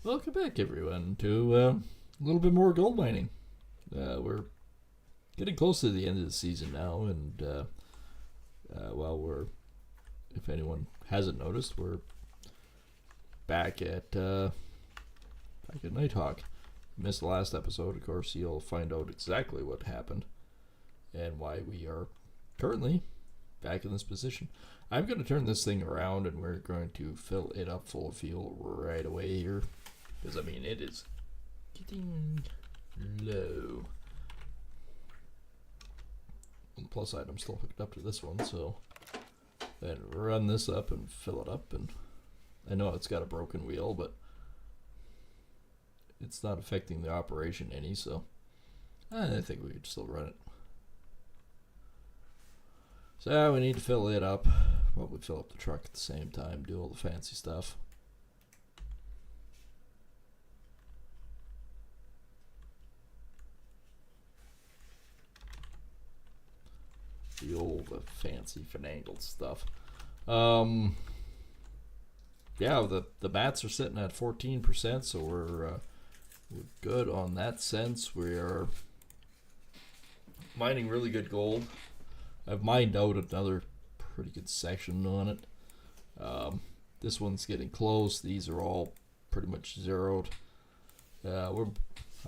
Welcome back, everyone, to a little bit more gold mining. We're getting close to the end of the season now, and if anyone hasn't noticed, we're back at NightHawk. Missed the last episode, of course. You'll find out exactly what happened and why we are currently back in this position. I'm going to turn this thing around, and we're going to fill it up full of fuel right away here. Because, I mean, it is getting low. And plus item still hooked up to this one, so then run this up and fill it up. And I know it's got a broken wheel, but it's not affecting the operation any, so I think we could still run it. So we need to fill it up. Probably fill up the truck at the same time, do all the fancy stuff. The old fancy finagled stuff. Yeah, the bats are sitting at 14%, so we're good on that sense. We are mining really good gold. I've mined out another pretty good section on it. This one's getting close. These are all pretty much zeroed. I'm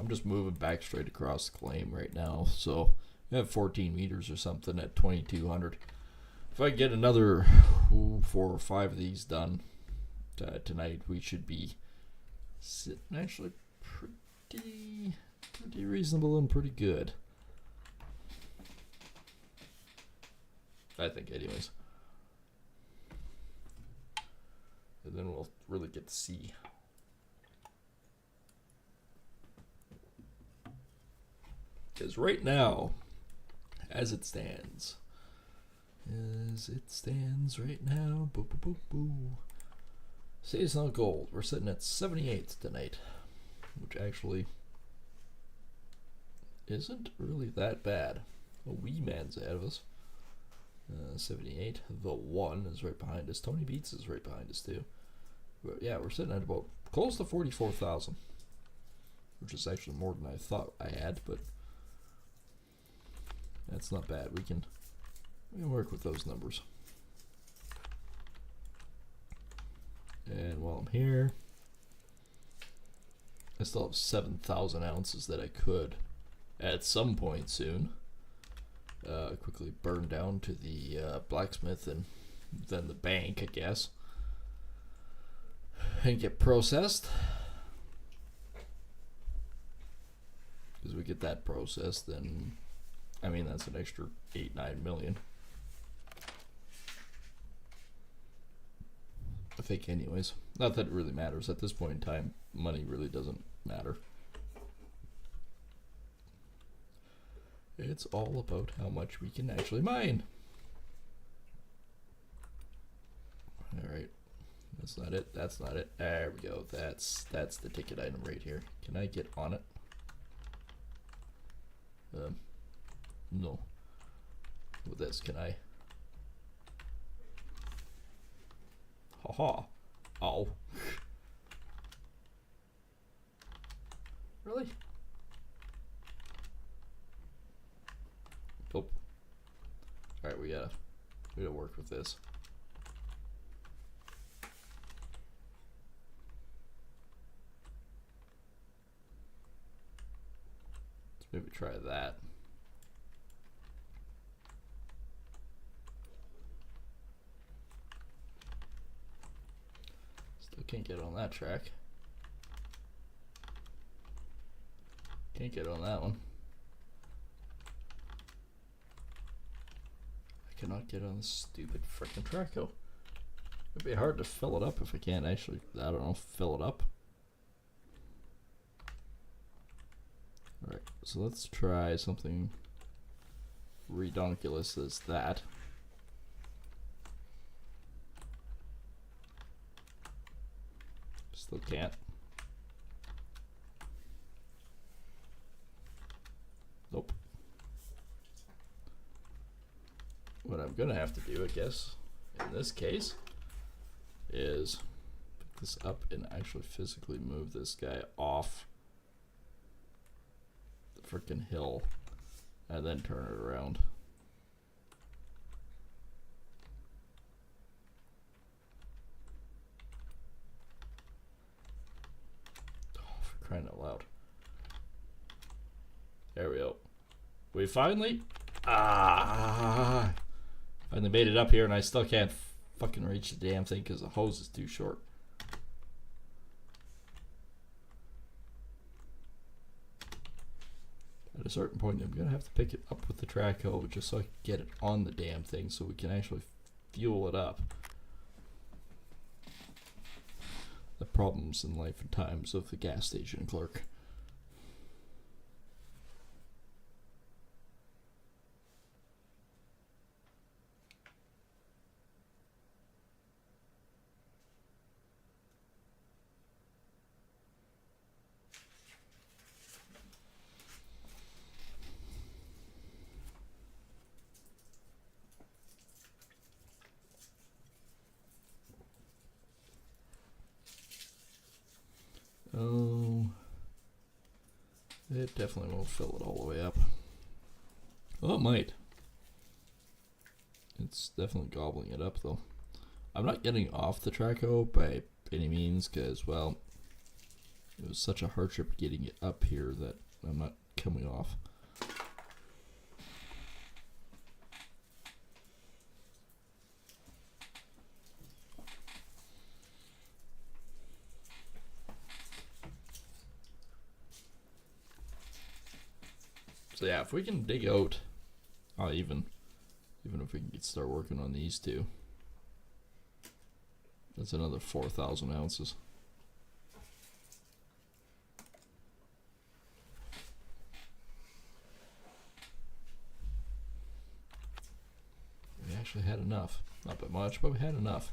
just moving back straight across the claim right now, so I have 14 meters or something at 2200. If I get another 4 or 5 of these done tonight, we should be sitting actually pretty reasonable and pretty good, I think, anyways. And then we'll really get to see. Because right now, as it stands right now, boo boo boo boo. Seasonal gold, we're sitting at 78 tonight, which actually isn't really that bad. A wee man's ahead of us. 78. The one is right behind us. Tony Beats is right behind us too. But yeah, we're sitting at about close to 44,000, which is actually more than I thought I had, but that's not bad. We can work with those numbers. And while I'm here, I still have 7,000 ounces that I could, at some point soon, quickly burn down to the blacksmith and then the bank, I guess, and get processed. Because we get that processed, then I mean that's an extra 8-9 million. I think, anyways. Not that it really matters at this point in time. Money really doesn't matter. It's all about how much we can actually mine. Alright. That's not it. That's not it. There we go. That's the ticket item right here. Can I get on it? No. With this, can I? Haha. Oh. Really? Oh. Alright, we gotta work with this. Let's maybe try that. Still can't get on that track. Can't get on that one. I cannot get on this stupid frickin' track. Oh, it'd be hard to fill it up if I can't actually, I don't know, fill it up. Alright, so let's try something redonkulous as that. Still can't. Nope. What I'm gonna have to do, I guess, in this case, is pick this up and actually physically move this guy off the freaking hill and then turn it around. Oh, for crying out loud. There we go. We finally finally made it up here, and I still can't fucking reach the damn thing because the hose is too short. At a certain point, I'm gonna have to pick it up with the track hoe just so I can get it on the damn thing so we can actually fuel it up. The problems in life and times of the gas station clerk. Oh, it definitely won't fill it all the way up. Well, it might. It's definitely gobbling it up, though. I'm not getting off the traco by any means, because, well, it was such a hardship getting it up here that I'm not coming off. So yeah, if we can dig out, even if we can start working on these two, that's another 4,000 ounces. We actually had enough, not by much, but we had enough.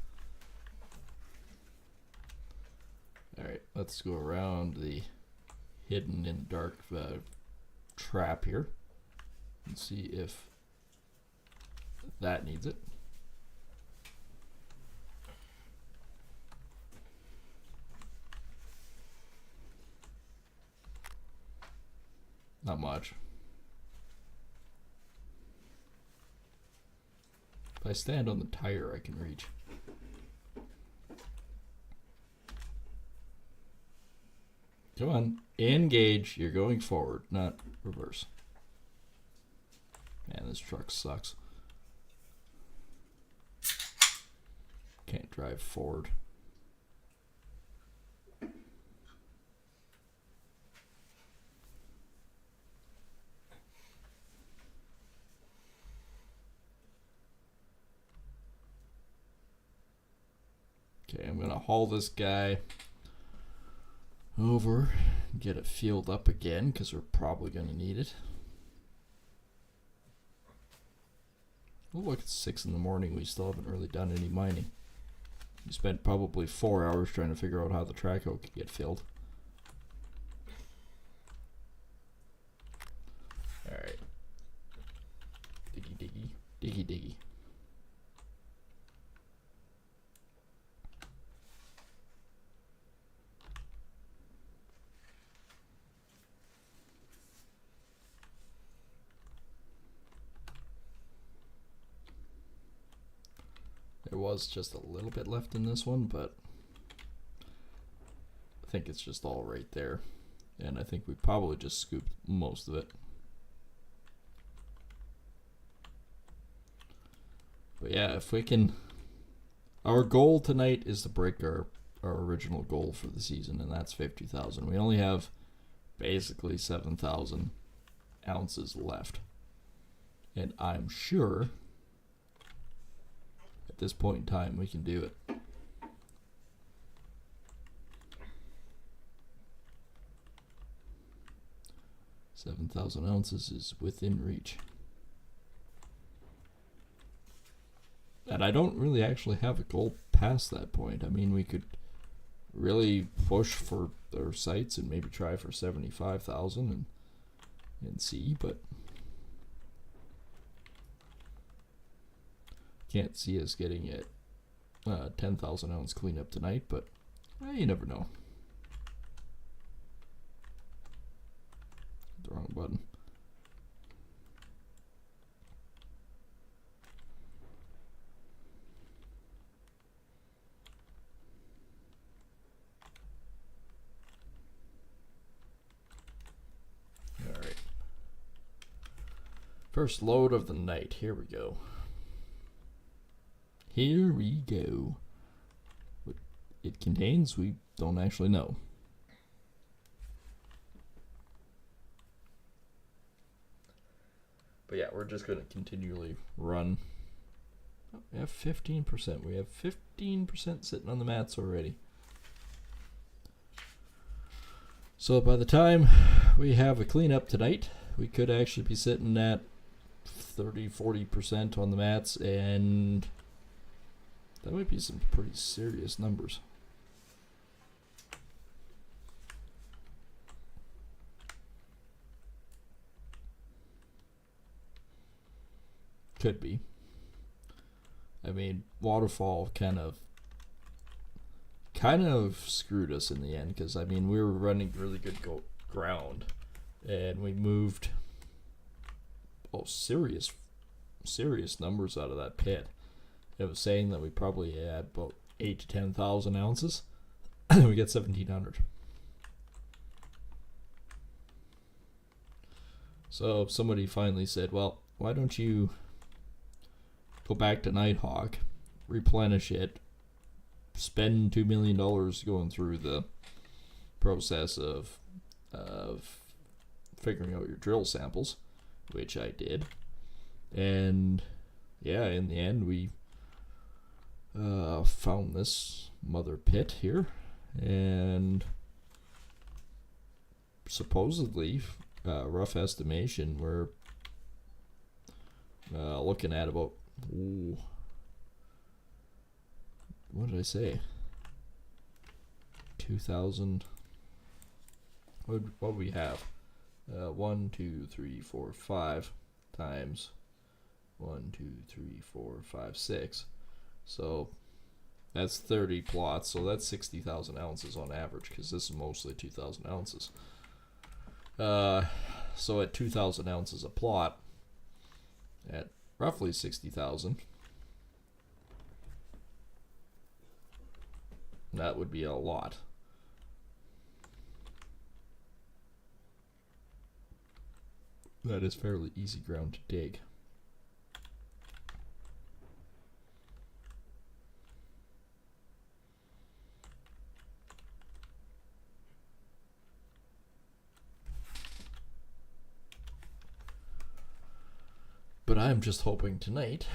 All right, let's go around the hidden in dark trap here and see if that needs it. Not much. If I stand on the tire, I can reach. Come on, engage. You're going forward, not reverse. Man, this truck sucks. Can't drive forward. Okay, I'm gonna haul this guy over, get it fueled up again because we're probably going to need it. Oh look, it's 6 in the morning. We still haven't really done any mining. We spent probably 4 hours trying to figure out how the track hoe could get filled. Alright. Diggy diggy. Diggy diggy. There was just a little bit left in this one, but I think it's just all right there. And I think we probably just scooped most of it. But yeah, if we can... Our goal tonight is to break our original goal for the season, and that's 50,000. We only have basically 7,000 ounces left. And I'm sure... at this point in time we can do it. $7,000 ounces is within reach. And I don't really actually have a goal past that point. I mean, we could really push for our sights and maybe try for 75,000 and see, but can't see us getting it 10,000 ounce cleanup tonight, but Well, you never know. The wrong button. Alright. First load of the night. Here we go. Here we go. What it contains, we don't actually know. But yeah, we're just going to continually run. Oh, we have 15%. We have 15% sitting on the mats already. So by the time we have a cleanup tonight, we could actually be sitting at 30-40% on the mats, and that might be some pretty serious numbers. Could be. I mean, waterfall kind of screwed us in the end, because I mean, we were running really good ground, and we moved serious numbers out of that pit. It was saying that we probably had about 8,000 to 10,000 ounces. We get 1,700. So somebody finally said, well, why don't you go back to NightHawk, replenish it, spend $2 million going through the process of figuring out your drill samples, which I did. And yeah, in the end, we found this mother pit here, and supposedly, rough estimation, we're looking at about, what did I say? 2,000. What do we have? 1, 2, 3, 4, 5 times 1, 2, 3, 4, 5, 6. So that's 30 plots. So that's 60,000 ounces on average, because this is mostly 2,000 ounces. So at 2,000 ounces a plot, at roughly 60,000, that would be a lot. That is fairly easy ground to dig. But I'm just hoping tonight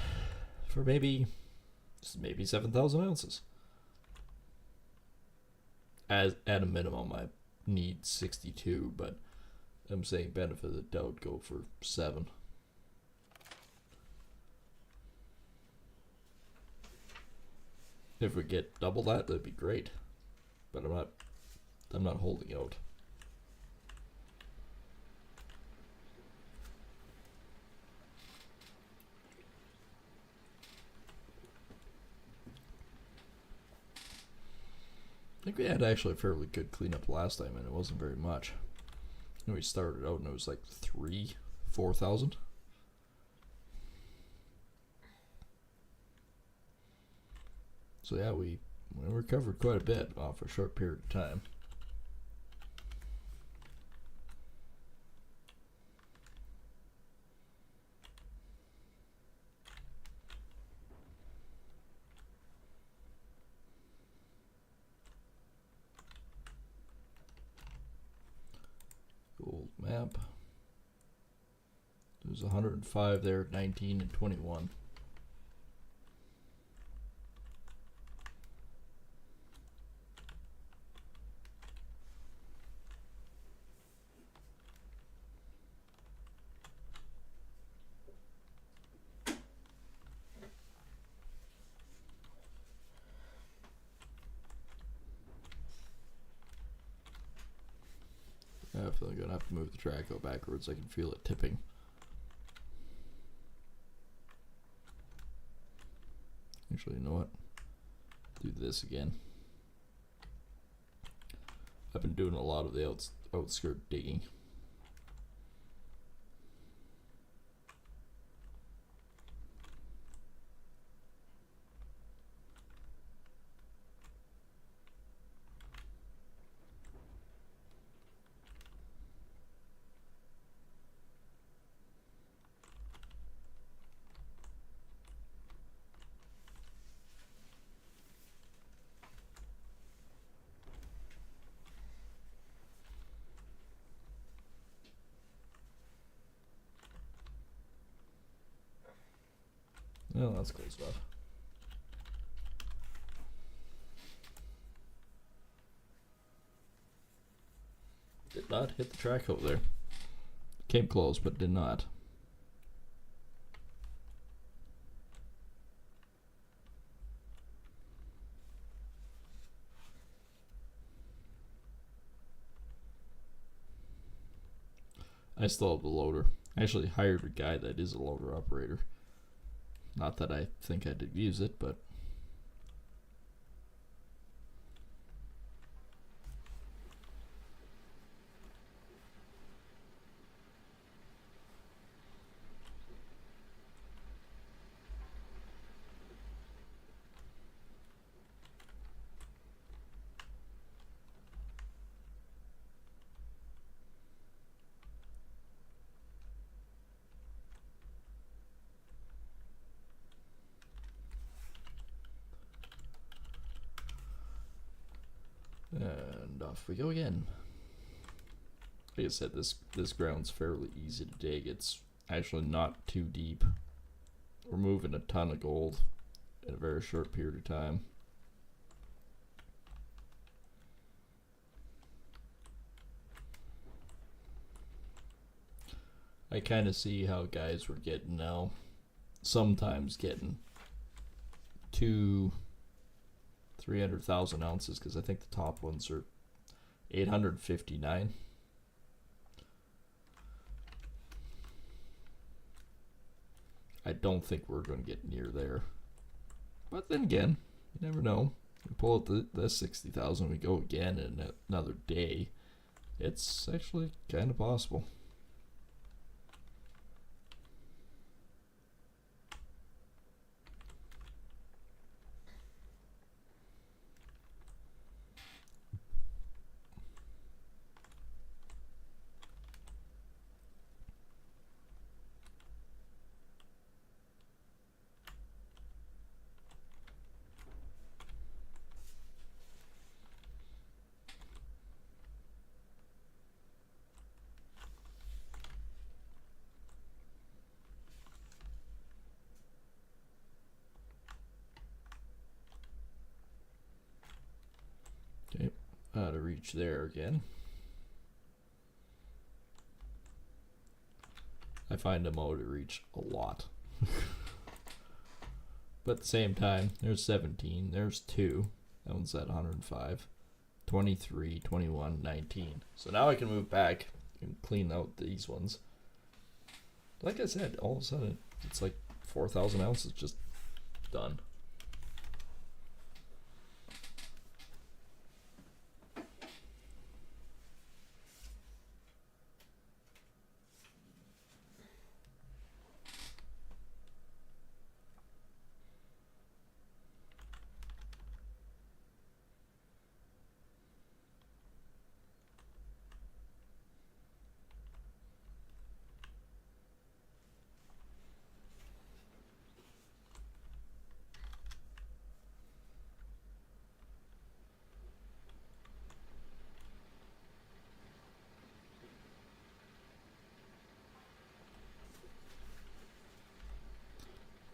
for maybe 7,000 ounces. At a minimum, I need 62, but I'm saying benefit of the doubt, go for 7. If we get double that, that'd be great. But I'm not holding out. I think we had actually a fairly good cleanup last time, and it wasn't very much. And we started out and it was like 4,000. So yeah, we recovered quite a bit off a short period of time. Gold map. There's 105 there, 19 and 21. I feel like I'm gonna have to move the track out backwards. I can feel it tipping. Actually, you know what? Do this again. I've been doing a lot of the outskirt digging. Well, that's close enough. Did not hit the track over there. Came close, but did not. I still have the loader. I actually hired a guy that is a loader operator. Not that I think I did use it, but and off we go again. Like I said, this ground's fairly easy to dig. It's actually not too deep. We're moving a ton of gold in a very short period of time. I kind of see how guys were getting now. Sometimes getting 300,000 ounces, because I think the top ones are 859. I don't think we're going to get near there. But then again, you never know. We pull out the 60,000, we go again in another day. It's actually kind of possible. Okay, to reach there again. I find them out to reach a lot. But at the same time, there's 17, there's 2. That one's at 105. 23, 21, 19. So now I can move back and clean out these ones. Like I said, all of a sudden, it's like 4,000 ounces just done.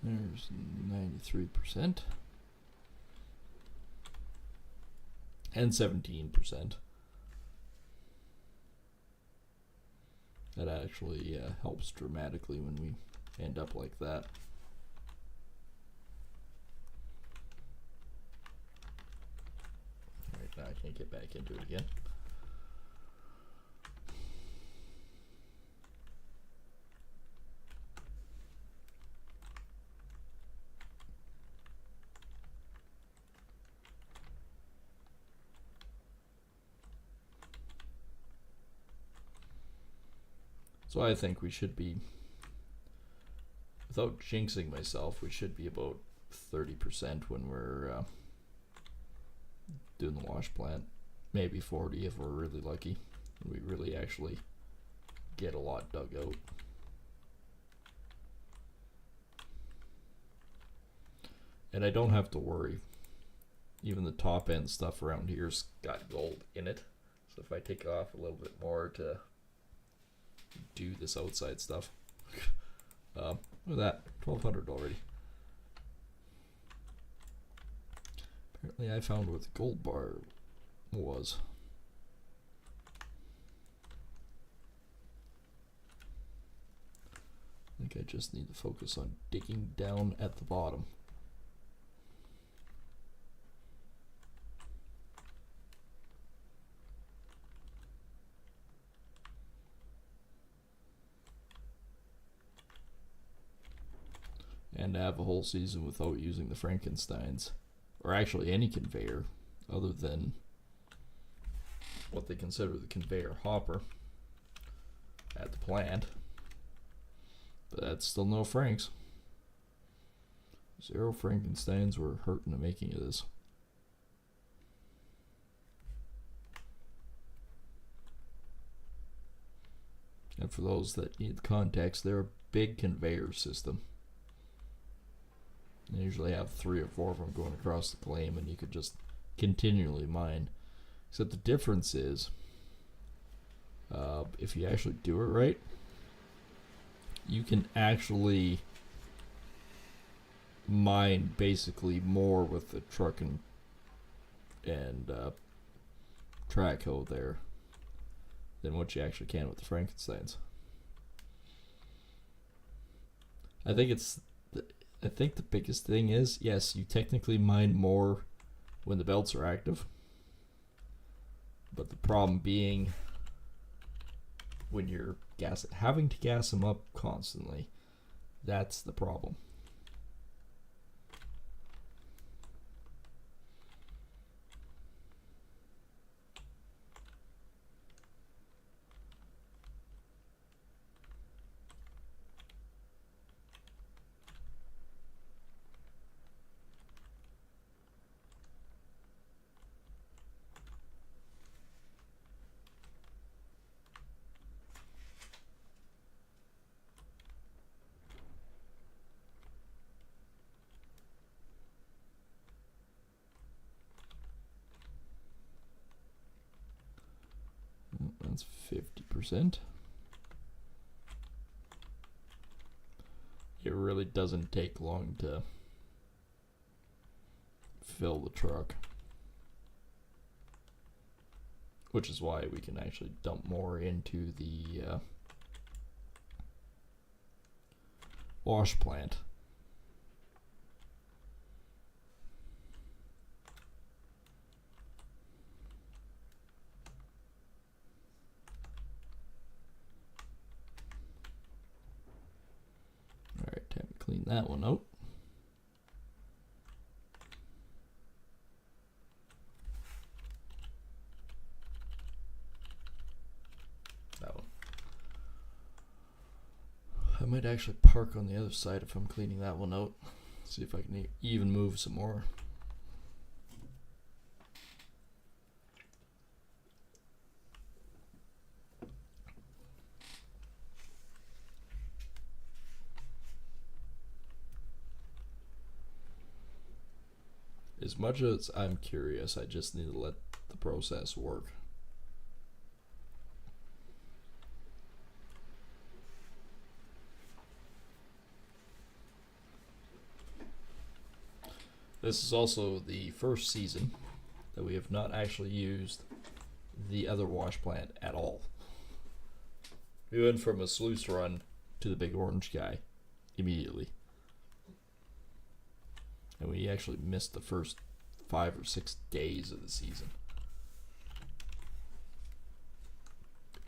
There's 93% and 17%. That actually helps dramatically when we end up like that. Alright, now I can't get back into it again. So I think we should be, without jinxing myself, we should be about 30% when we're doing the wash plant. Maybe 40 if we're really lucky. We really actually get a lot dug out. And I don't have to worry. Even the top end stuff around here's got gold in it. So if I take off a little bit more to do this outside stuff. Look at that, 1200 already. Apparently I found what the gold bar was. I think I just need to focus on digging down at the bottom. And to have a whole season without using the Frankensteins, or actually any conveyor other than what they consider the conveyor hopper at the plant. But that's still no Franks. 0 Frankensteins were hurting the making of this. And for those that need the context, they're a big conveyor system. They usually have 3 or 4 of them going across the claim, and you could just continually mine. Except the difference is, if you actually do it right, you can actually mine basically more with the truck and track hoe there than what you actually can with the Frankensteins. I think the biggest thing is, yes, you technically mine more when the belts are active. But the problem being, when you're having to gas them up constantly, that's the problem. That's 50%. It really doesn't take long to fill the truck, which is why we can actually dump more into the wash plant. Alright, time to clean that one out. That one. I might actually park on the other side if I'm cleaning that one out. See if I can even move some more. As much as I'm curious, I just need to let the process work. This is also the first season that we have not actually used the other wash plant at all. We went from a sluice run to the big orange guy immediately. And we actually missed the first 5 or 6 days of the season.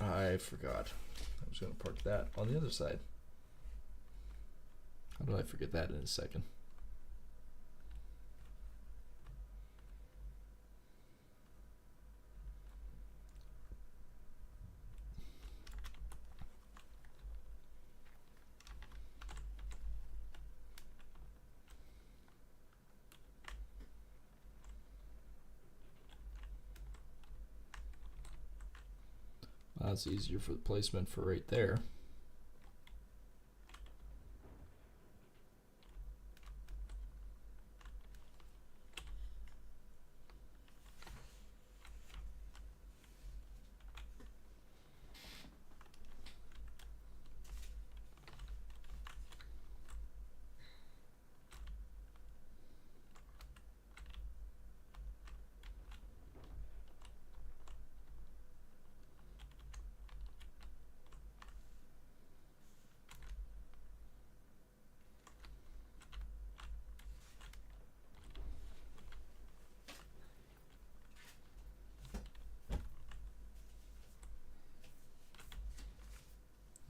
I forgot. I was going to park that on the other side. How did I forget that in a second? That's easier for the placement for right there.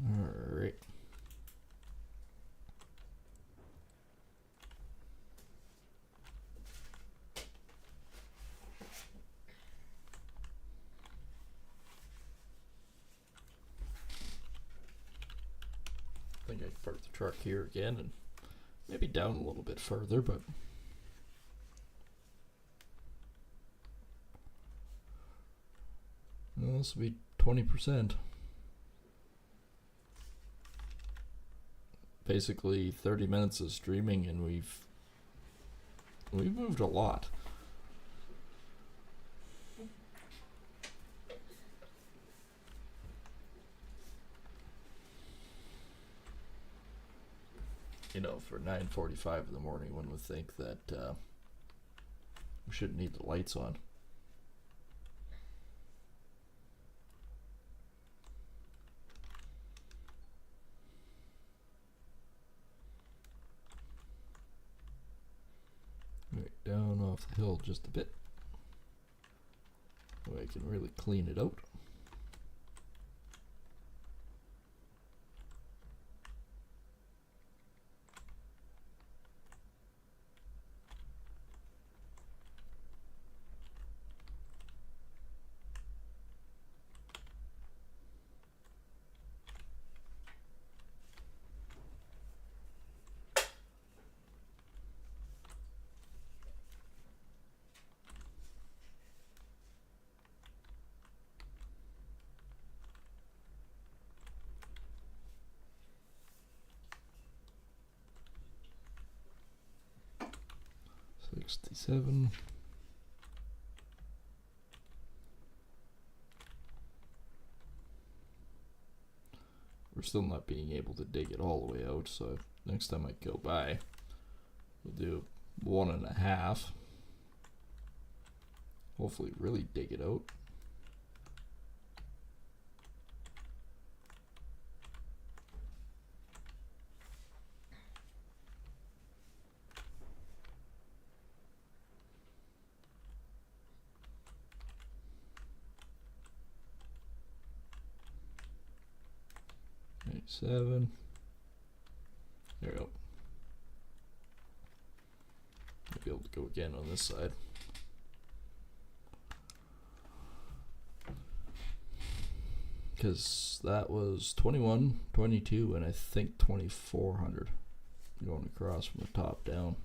Alright. I think I can park the truck here again and maybe down a little bit further, but well, this will be 20%. Basically 30 minutes of streaming, and we've moved a lot. You know, for 9:45 in the morning, one would think that we shouldn't need the lights on. Right down off the hill just a bit, so I can really clean it out. $67. We're still not being able to dig it all the way out, so next time I go by, we'll do 1.5. Hopefully really dig it out. Seven. There we go. I'll be able to go again on this side. Because that was 21, 22, and I think 2400 going across from the top down.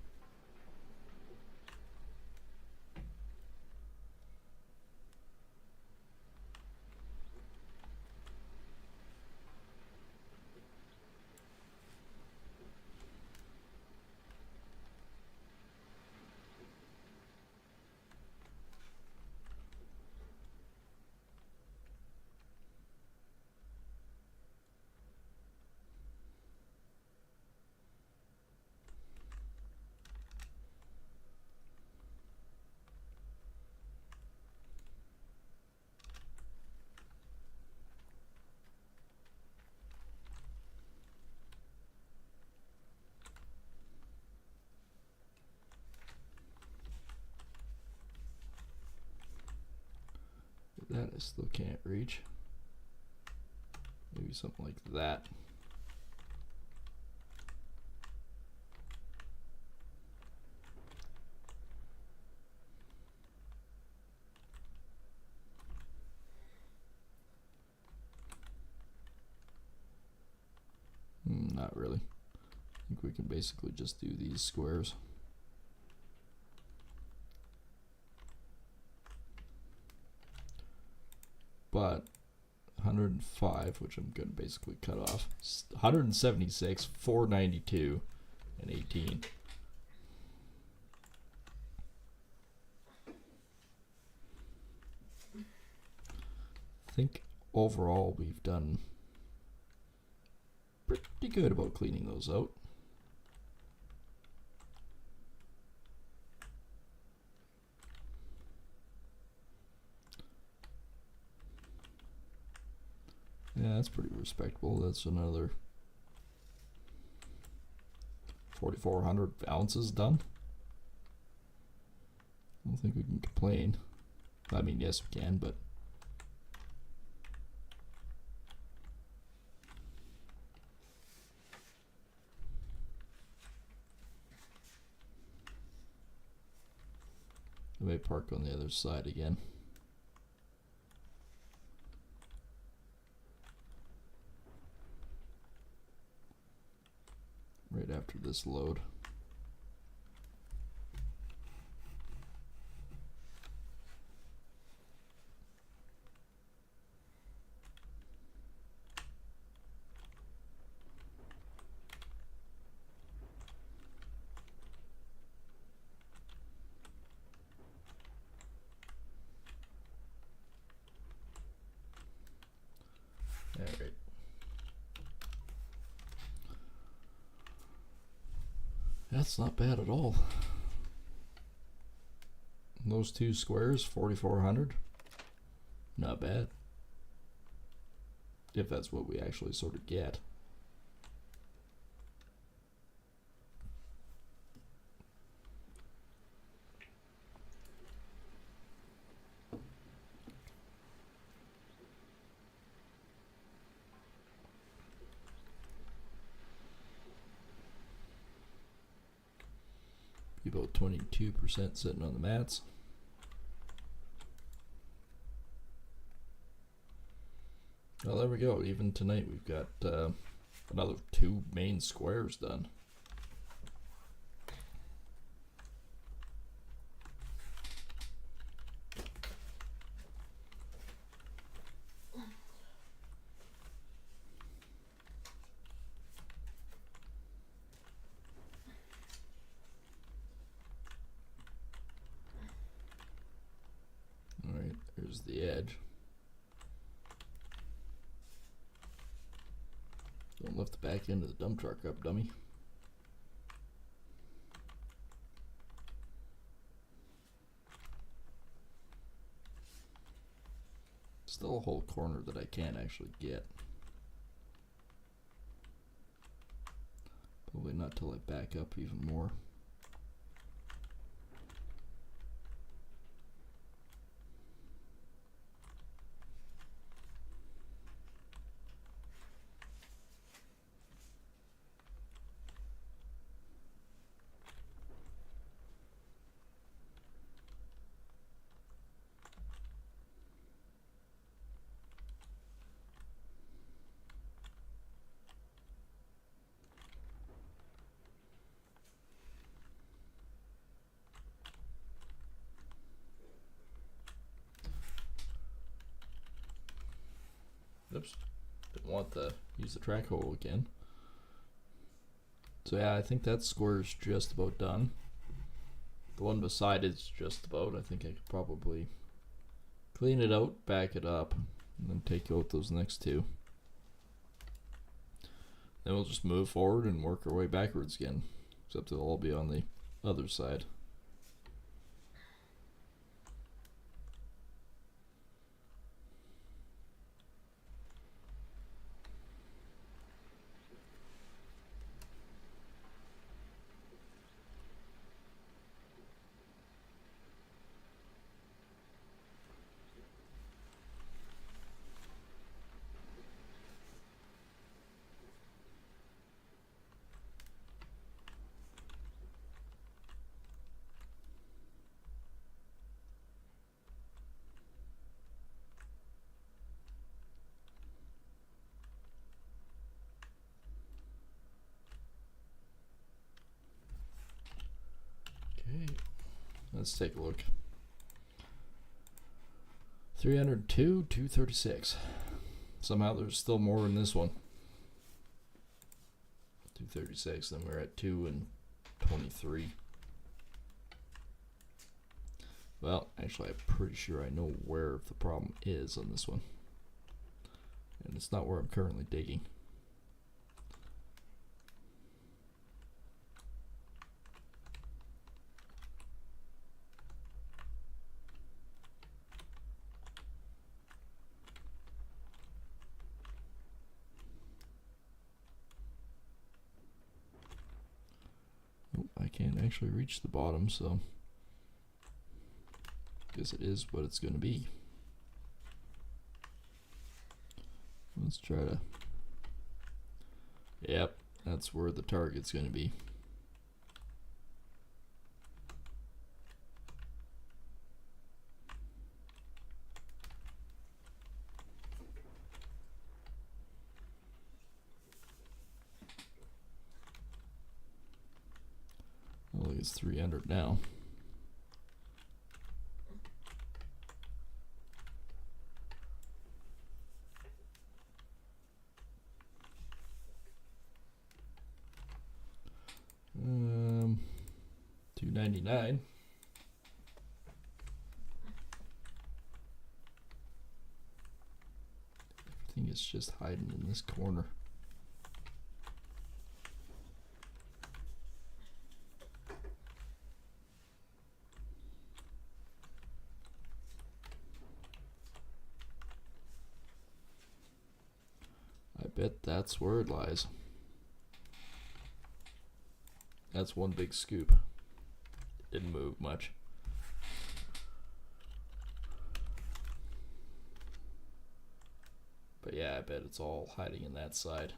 That I still can't reach. Maybe something like that. Not really. I think we can basically just do these squares. But 105, which I'm going to basically cut off. 176, 492, and 18. I think overall we've done pretty good about cleaning those out. Yeah, that's pretty respectable. That's another 4,400 ounces done. I don't think we can complain. I mean, yes, we can, but I may park on the other side again. Right after this load. All right. That's not bad at all. Those two squares, 4,400. Not bad. If that's what we actually sort of get. Be about 22% sitting on the mats. Well, there we go. Even tonight we've got another 2 main squares done. Alright, there's the edge. Don't lift the back end of the dump truck up, dummy. Still a whole corner that I can't actually get. Probably not till I back up even more. Oops, didn't want to use the track hole again. So yeah, I think that square is just about done. The one beside it's just about. I think I could probably clean it out, back it up, and then take out those next 2. Then we'll just move forward and work our way backwards again, except they'll all be on the other side. Let's take a look. 302, 236. somehow there's still more in this one. 236, then we're at 2 and 23. Well, actually, I'm pretty sure I know where the problem is on this one. And it's not where I'm currently digging. I can't actually reach the bottom, so I guess it is what it's going to be. Let's try to... Yep, that's where the target's going to be. Well, it's 300 now. $2.99. Everything is just hiding in this corner. I bet that's where it lies. That's one big scoop. Didn't move much. But yeah, I bet it's all hiding in that side.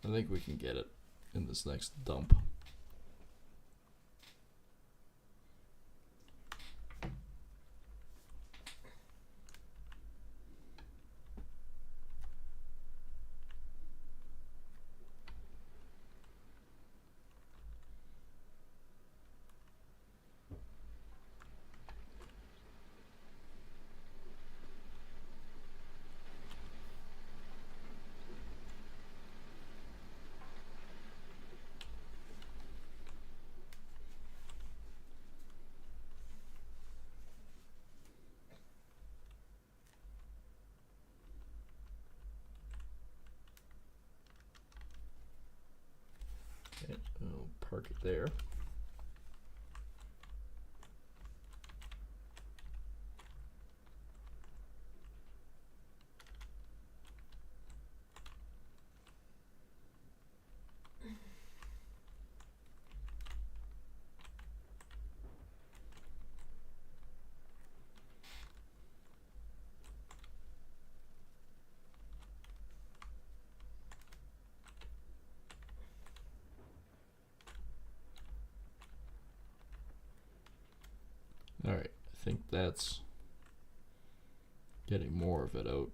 I think we can get it in this next dump. Okay, I'll park it there. Alright, I think that's getting more of it out.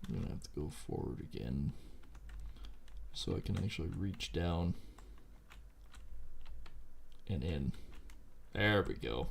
I'm gonna have to go forward again so I can actually reach down and in. There we go.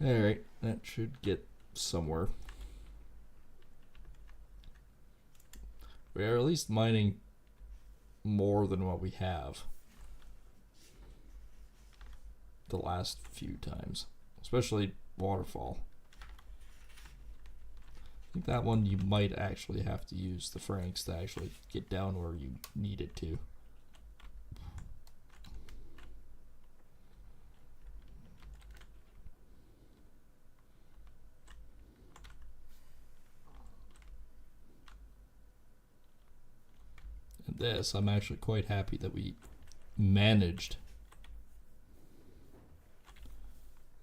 Alright, that should get somewhere. We are at least mining more than what we have the last few times, especially waterfall. I think that one you might actually have to use the Franks to actually get down where you need it to. And this, I'm actually quite happy that we managed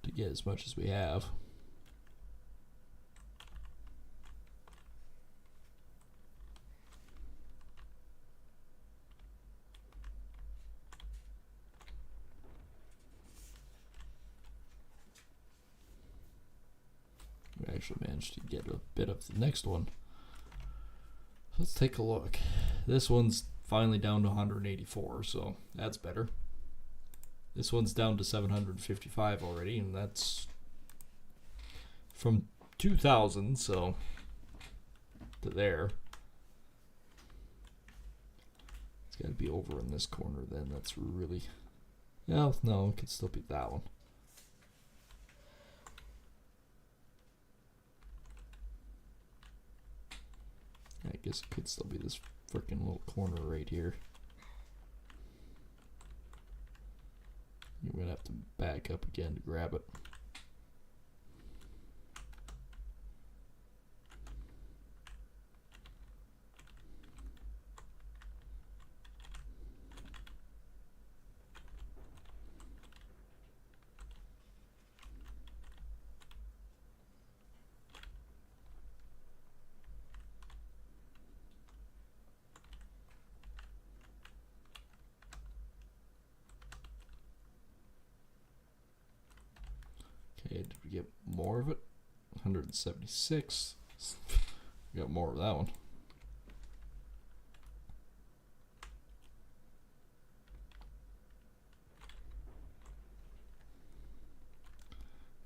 to get as much as we have. We actually managed to get a bit of the next one. Let's take a look. This one's finally down to 184, so that's better. This one's down to 755 already, and that's from 2,000, so to there. It's got to be over in this corner then. That's really... No, it could still be that one. I guess it could still be this freaking little corner right here. You're going to have to back up again to grab it. Okay, did we get more of it? 176. We got more of that one.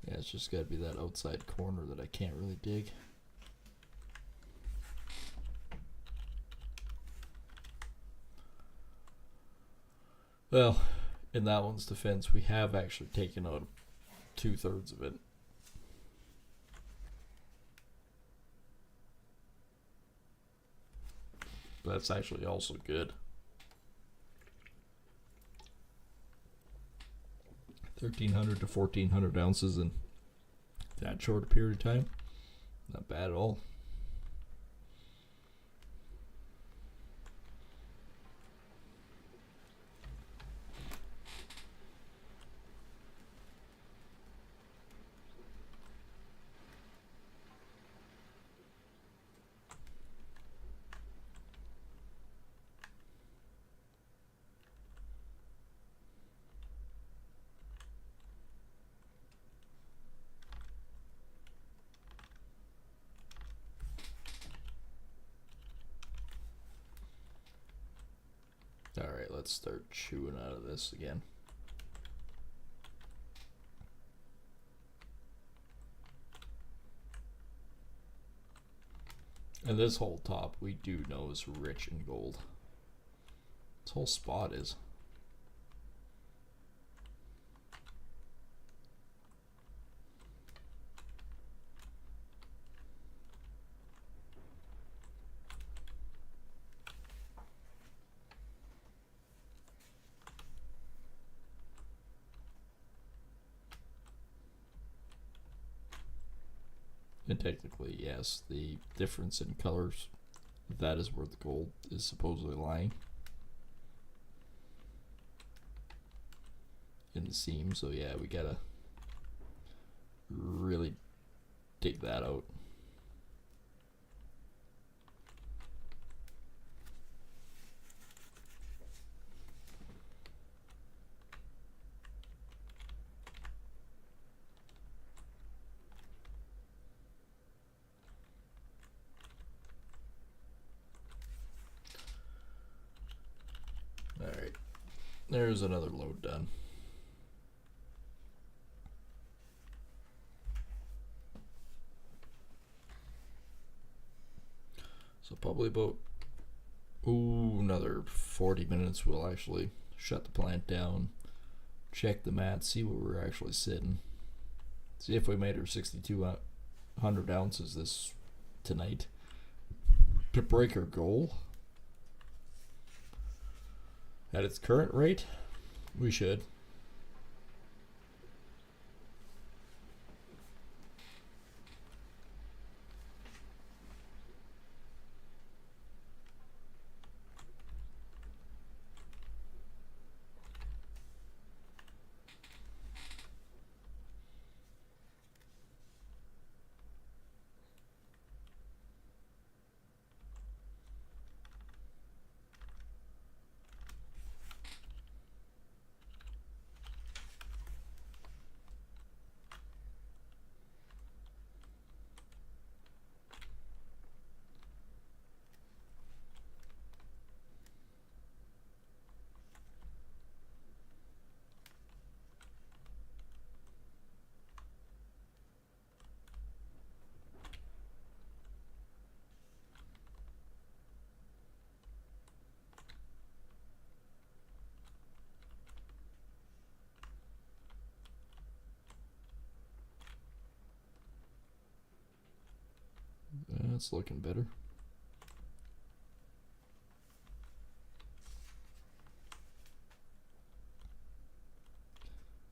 Yeah, it's just got to be that outside corner that I can't really dig. Well, in that one's defense, we have actually taken out 2/3 of it. That's actually also good. 1,300 to 1,400 ounces in that short a period of time. Not bad at all. Alright, let's start chewing out of this again. And this whole top we do know is rich in gold. This whole spot is. And technically, yes, the difference in colors, that is where the gold is supposedly lying. In the seam, so yeah, we gotta really dig that out. Alright, there's another load done. So probably about another 40 minutes we'll actually shut the plant down, check the mat, see where we're actually sitting, see if we made our 6,200 ounces this tonight to break our goal. At its current rate, we should. That's looking better.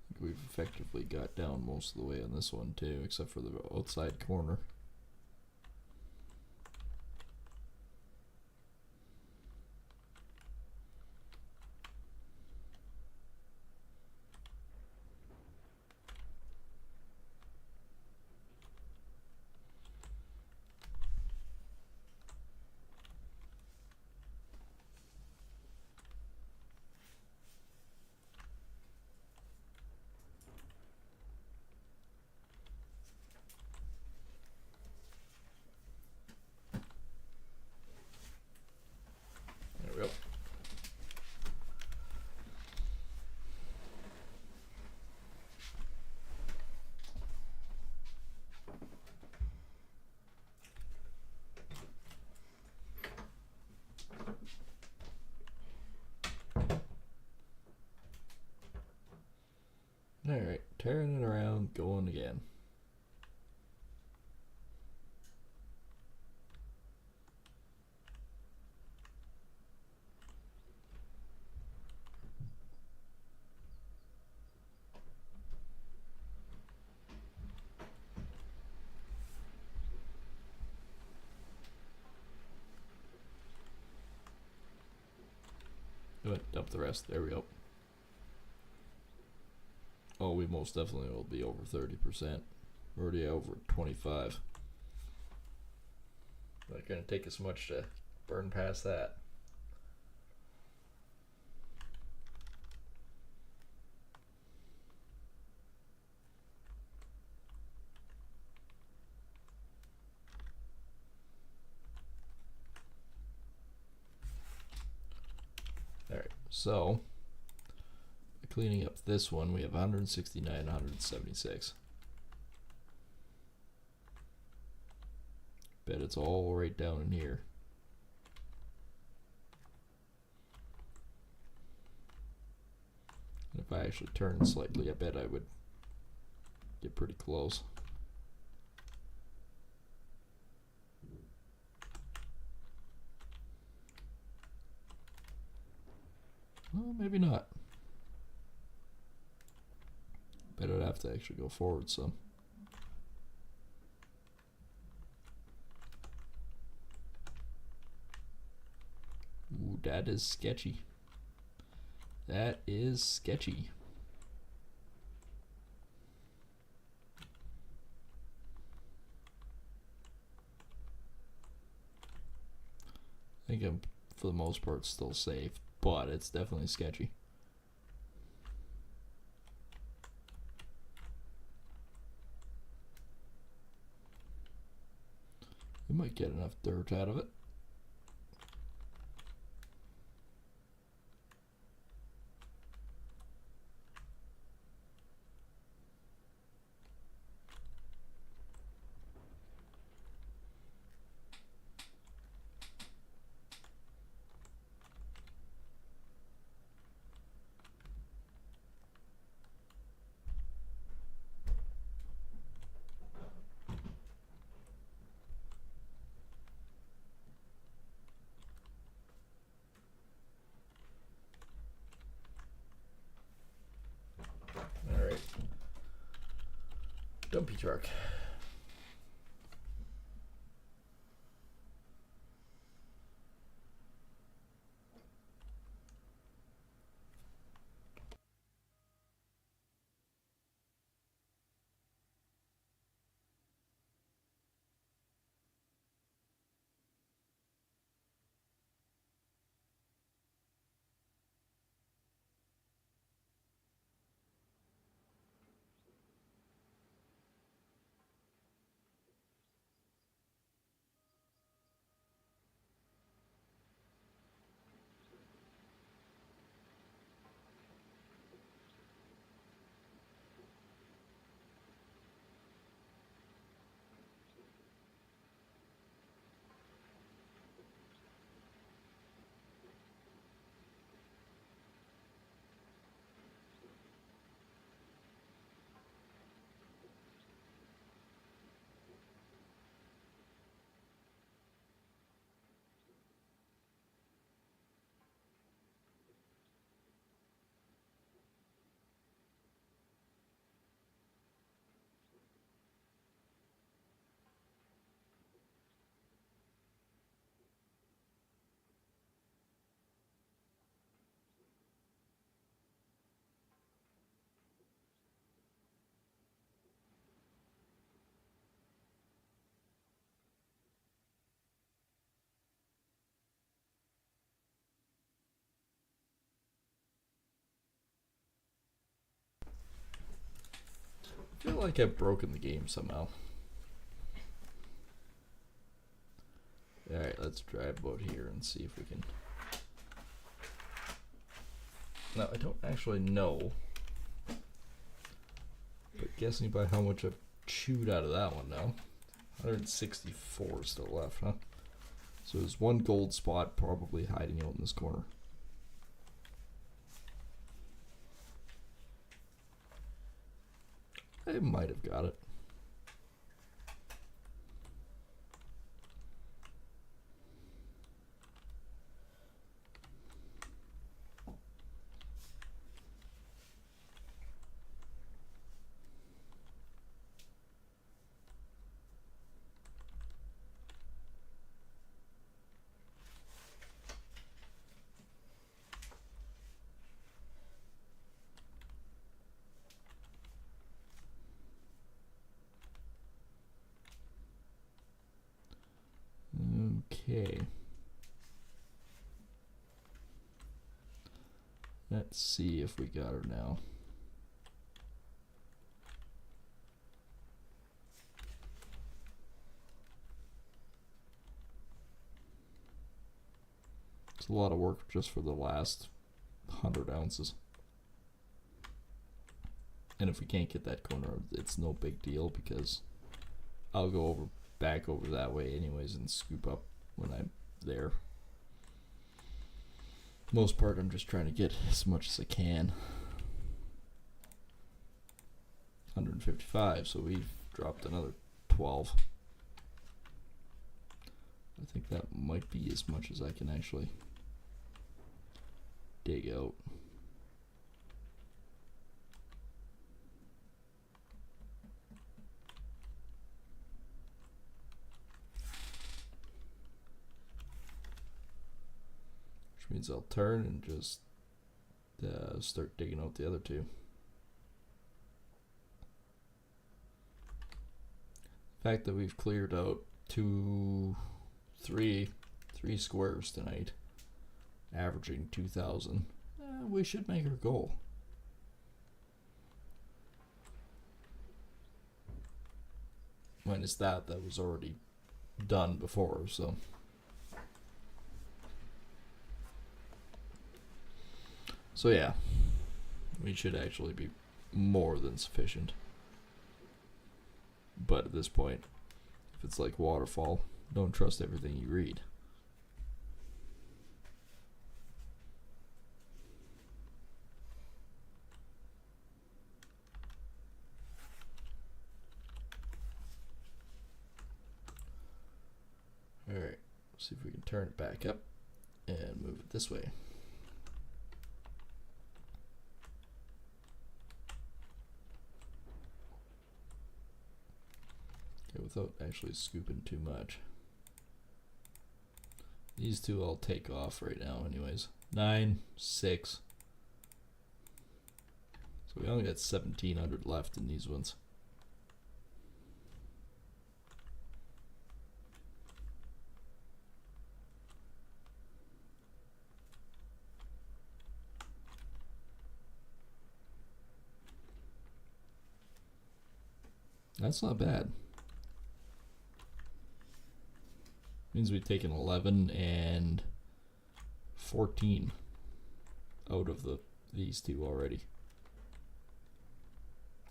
I think we've effectively got down most of the way on this one too, except for the outside corner. There we go. Alright, tearing it around, going again. Dump the rest. There we go. Oh, we most definitely will be over 30%. We're already over 25. Not gonna take us much to burn past that. Alright, so cleaning up this one, we have 169, 176. Bet it's all right down in here. And if I actually turn slightly, I bet I would get pretty close. Well, maybe not. Bet I'd have to actually go forward some. Ooh, that is sketchy. That is sketchy. I think I'm, for the most part, still safe, but it's definitely sketchy. We might get enough dirt out of it. Dumpy truck. I feel like I've broken the game somehow. Alright, let's drive about here and see if we can... Now, I don't actually know, but guessing by how much I've chewed out of that one now, 164 still left, huh? So there's one gold spot probably hiding out in this corner. I might have got it. Okay. Let's see if we got her now. It's a lot of work just for the last 100 ounces. And if we can't get that corner, it's no big deal because I'll go back over that way anyways and scoop up when I'm there. Most part I'm just trying to get as much as I can. 155, so we've dropped another 12. I think that might be as much as I can actually dig out. Which means I'll turn and just start digging out the other two. The fact that we've cleared out three squares tonight, averaging 2,000, we should make our goal. Minus that was already done before, so. So yeah, we should actually be more than sufficient. But at this point, if it's like waterfall, don't trust everything you read. Alright, see if we can turn it back up and move it this way. without actually scooping too much. These two I'll take off right now anyways. 9, 6. So we only got 1,700 left in these ones. That's not bad. Means we've taken 11 and 14 out of these two already.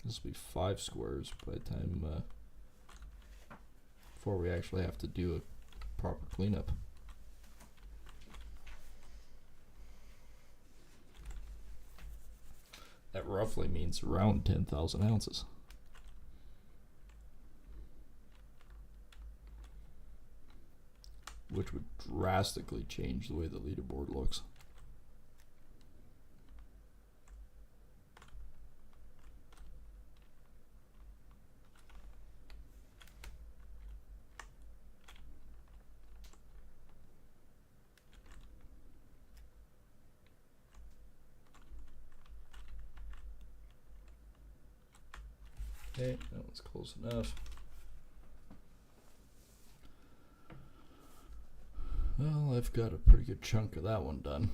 This will be 5 squares by the time before we actually have to do a proper cleanup. That roughly means around 10,000 ounces. Which would drastically change the way the leaderboard looks. Okay, that one's close enough. Well, I've got a pretty good chunk of that one done.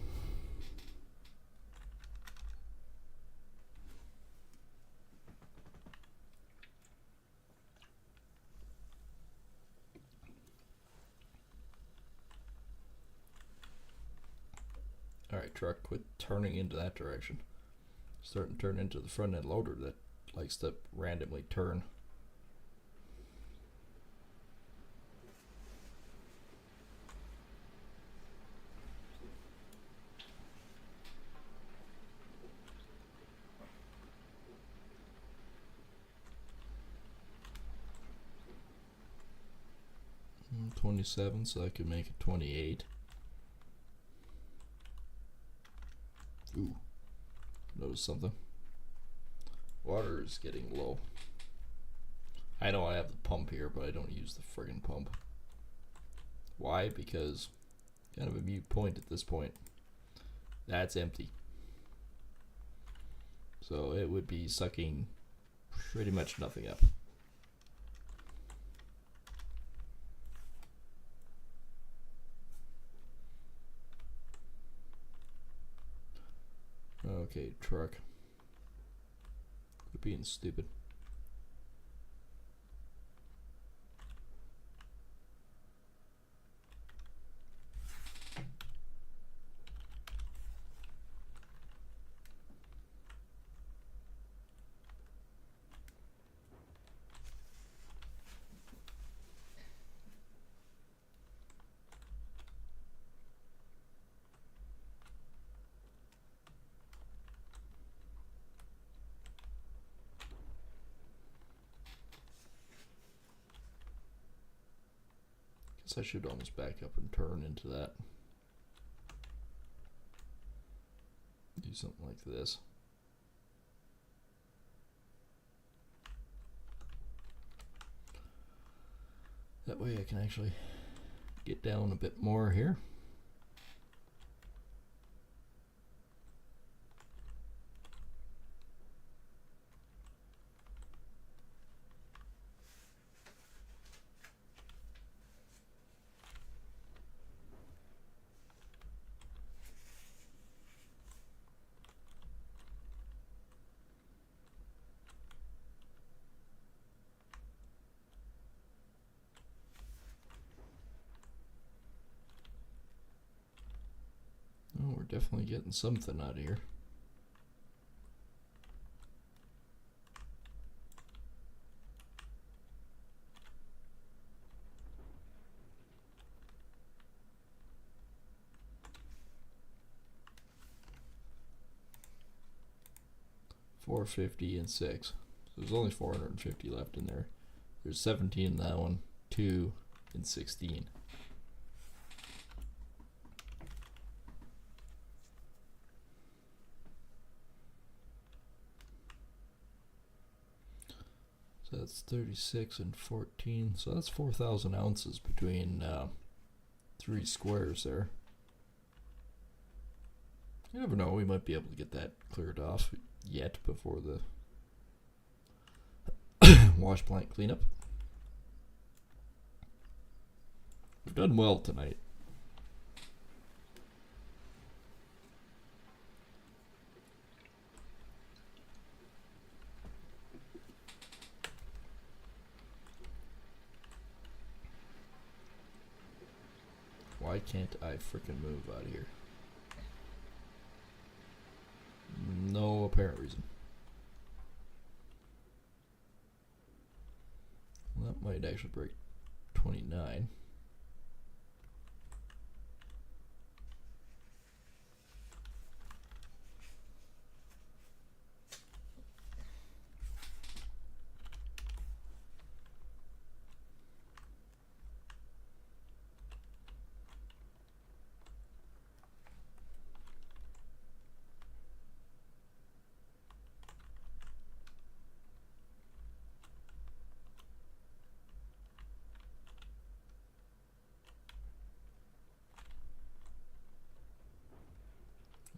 Alright, truck, quit turning into that direction. Starting to turn into the front end loader that likes to randomly turn. Mm, 27, so I could make it 28. Ooh, notice something. Water is getting low. I know I have the pump here, but I don't use the friggin' pump. Why? Because kind of a mute point at this point. That's empty. So it would be sucking pretty much nothing up. Okay, truck. Quit being stupid. I should almost back up and turn into that. Do something like this. That way I can actually get down a bit more here. Oh, we're definitely getting something out of here. $450 and 6. So there's only 450 left in there. There's 17 in that one, 2 and 16. So that's 36 and 14. So that's 4,000 ounces between 3 squares there. You never know, we might be able to get that cleared off yet before the wash plant cleanup. We've done well tonight. Why can't I frickin' move out of here? No apparent reason. Well, that might actually break 29.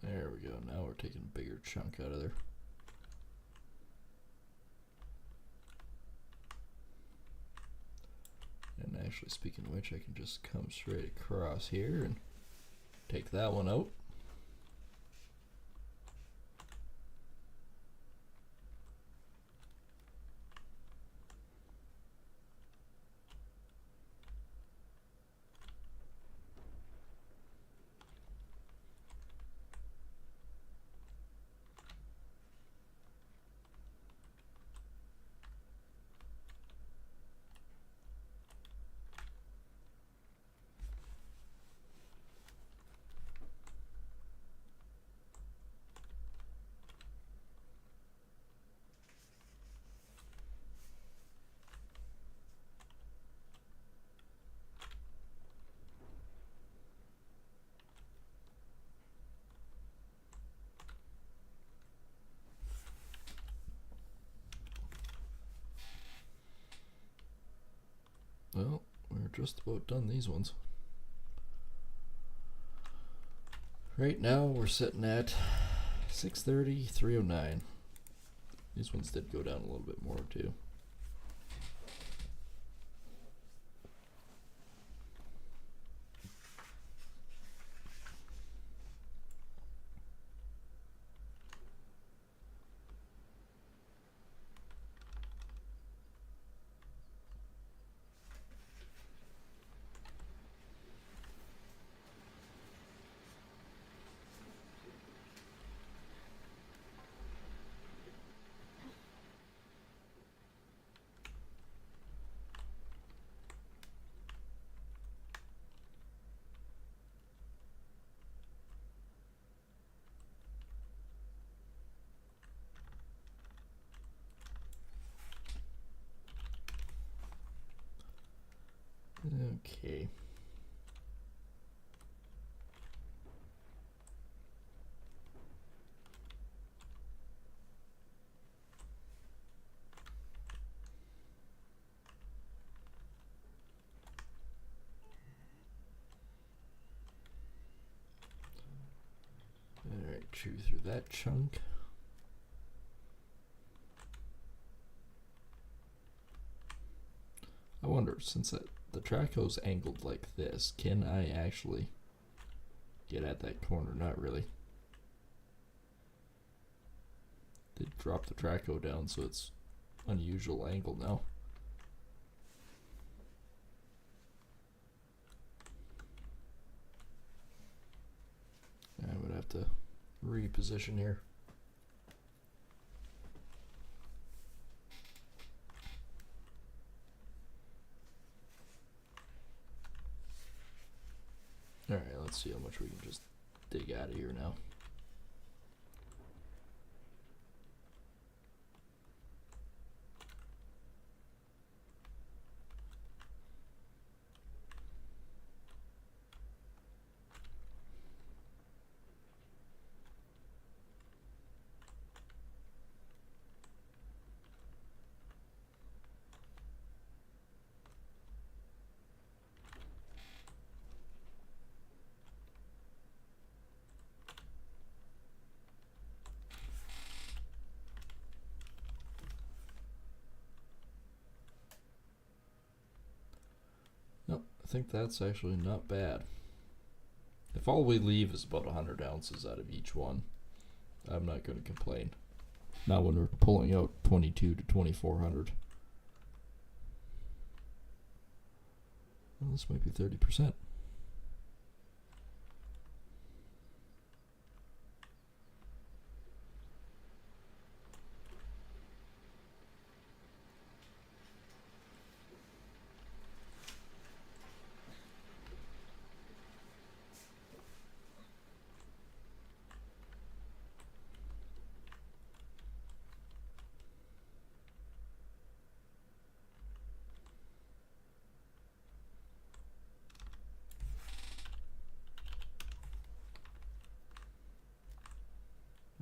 There we go. Now we're taking a bigger chunk out of there. And actually, speaking of which, I can just come straight across here and take that one out. Well, we're just about done these ones. Right now we're sitting at 630, 309. These ones did go down a little bit more too. Okay. Alright, chew through that chunk. I wonder, since the track goes angled like this, can I actually get at that corner? Not really. Did drop the traco down, so it's unusual angle now. I would have to reposition here. Alright, let's see how much we can just dig out of here now. think that's actually not bad. If all we leave is about 100 ounces out of each one, I'm not going to complain. Not when we're pulling out 22 to 2400. Well, this might be 30%.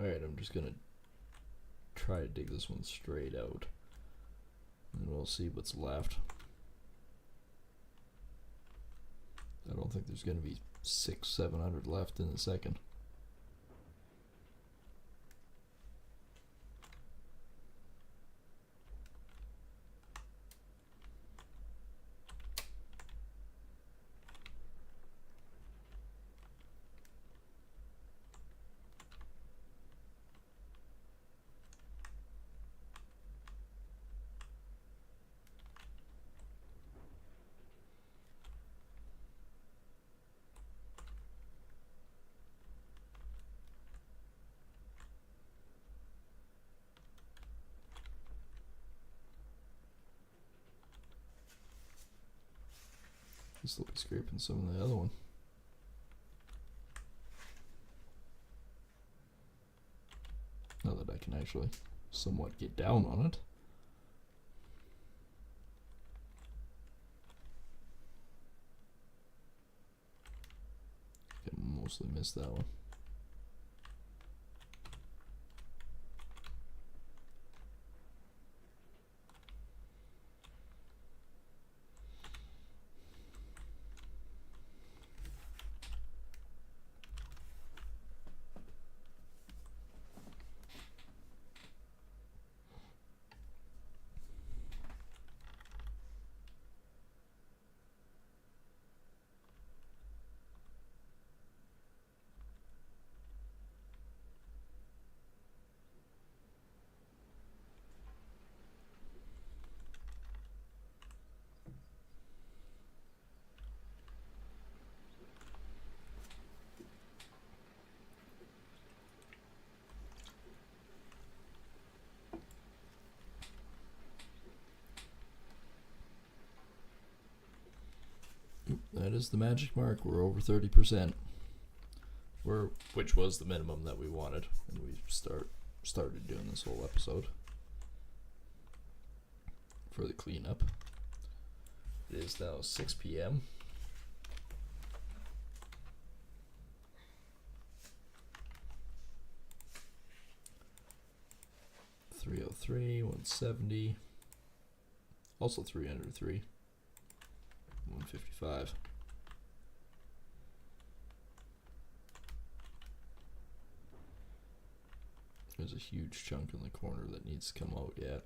Alright, I'm just gonna try to dig this one straight out, and we'll see what's left. I don't think there's gonna be 600-700 left in a second. This will be scraping some of the other one. Now that I can actually somewhat get down on it. I mostly missed that one. That is the magic mark. We're over 30%. Which was the minimum that we wanted, and we started doing this whole episode for the cleanup. It is now 6 p.m. $303, 170, also 303, 155. There's a huge chunk in the corner that needs to come out yet.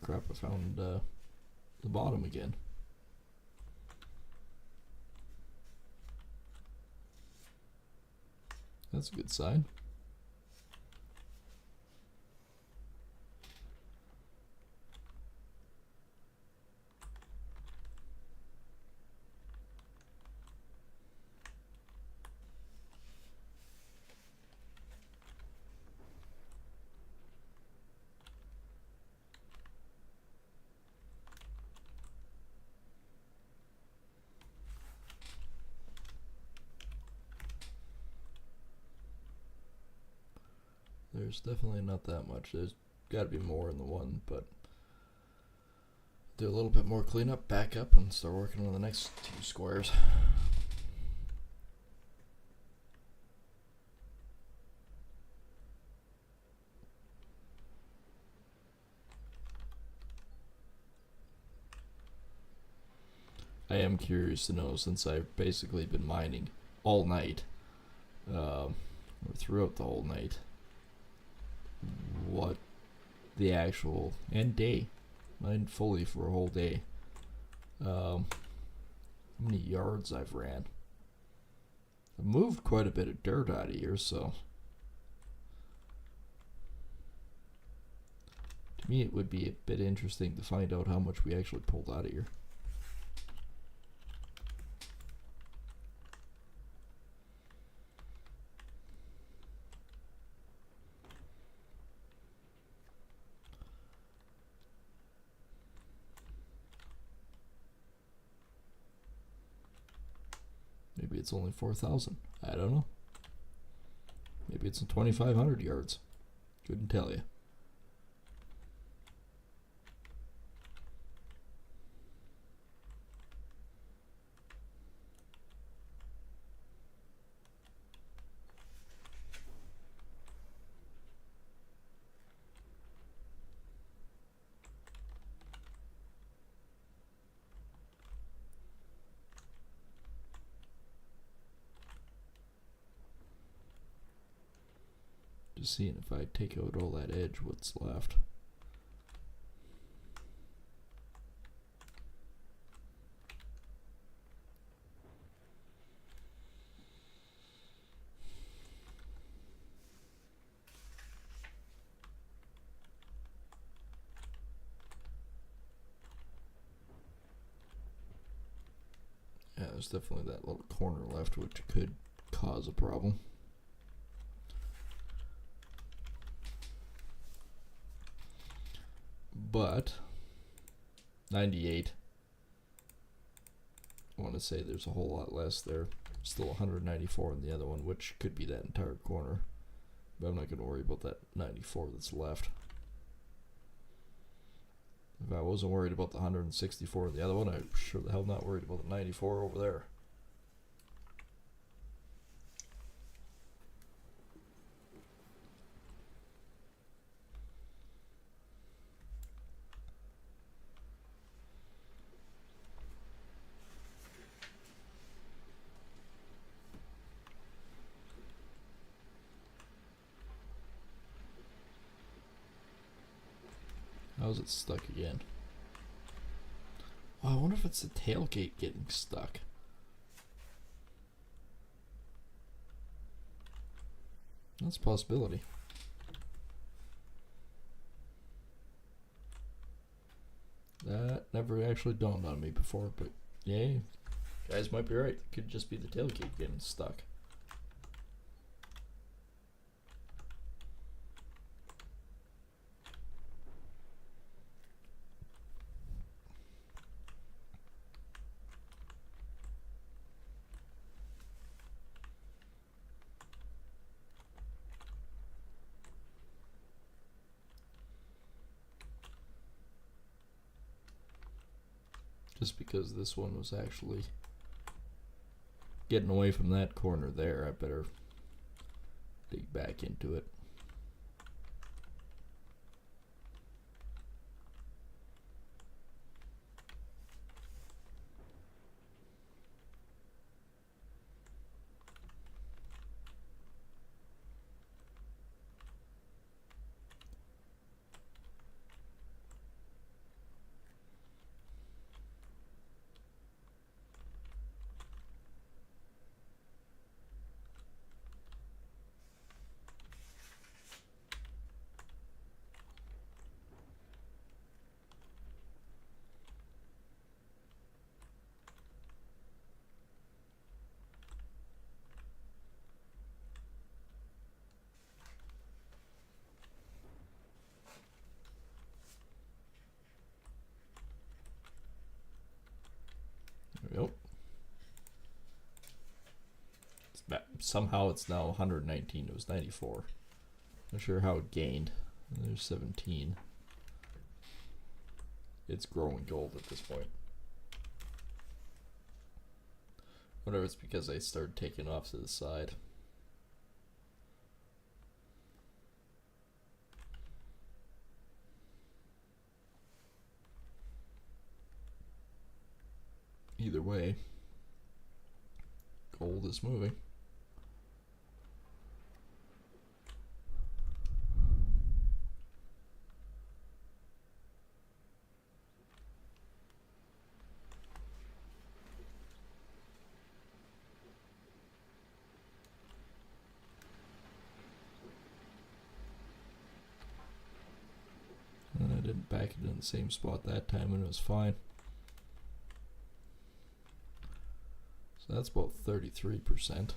Crap, I found the bottom again. That's a good sign. There's definitely not that much. There's got to be more in the one, but do a little bit more cleanup, back up, and start working on the next 2 squares. I am curious to know, since I've basically been mining all night, or throughout the whole night, what the actual, and day, mined fully for a whole day, how many yards I've ran. I've moved quite a bit of dirt out of here, so to me it would be a bit interesting to find out how much we actually pulled out of here. Maybe it's only 4,000. I don't know. Maybe it's 2,500 yards. Couldn't tell you. Just seeing if I take out all that edge, what's left. Yeah, there's definitely that little corner left, which could cause a problem. But 98, I want to say there's a whole lot less there. Still 194 in the other one, which could be that entire corner, but I'm not going to worry about that 94 that's left. If I wasn't worried about the 164 in the other one, I'm sure the hell not worried about the 94 over there. How's it stuck again? Oh, I wonder if it's the tailgate getting stuck. That's a possibility. That never actually dawned on me before, but yeah, guys might be right. It could just be the tailgate getting stuck. Just because this one was actually getting away from that corner there, I better dig back into it. There we go. Somehow it's now 119. It was 94. Not sure how it gained. There's 17. It's growing gold at this point. Whatever, it's because I started taking off to the side. Either either way. Gold is moving. And I didn't back it in the same spot that time and it was fine. So that's about 33%.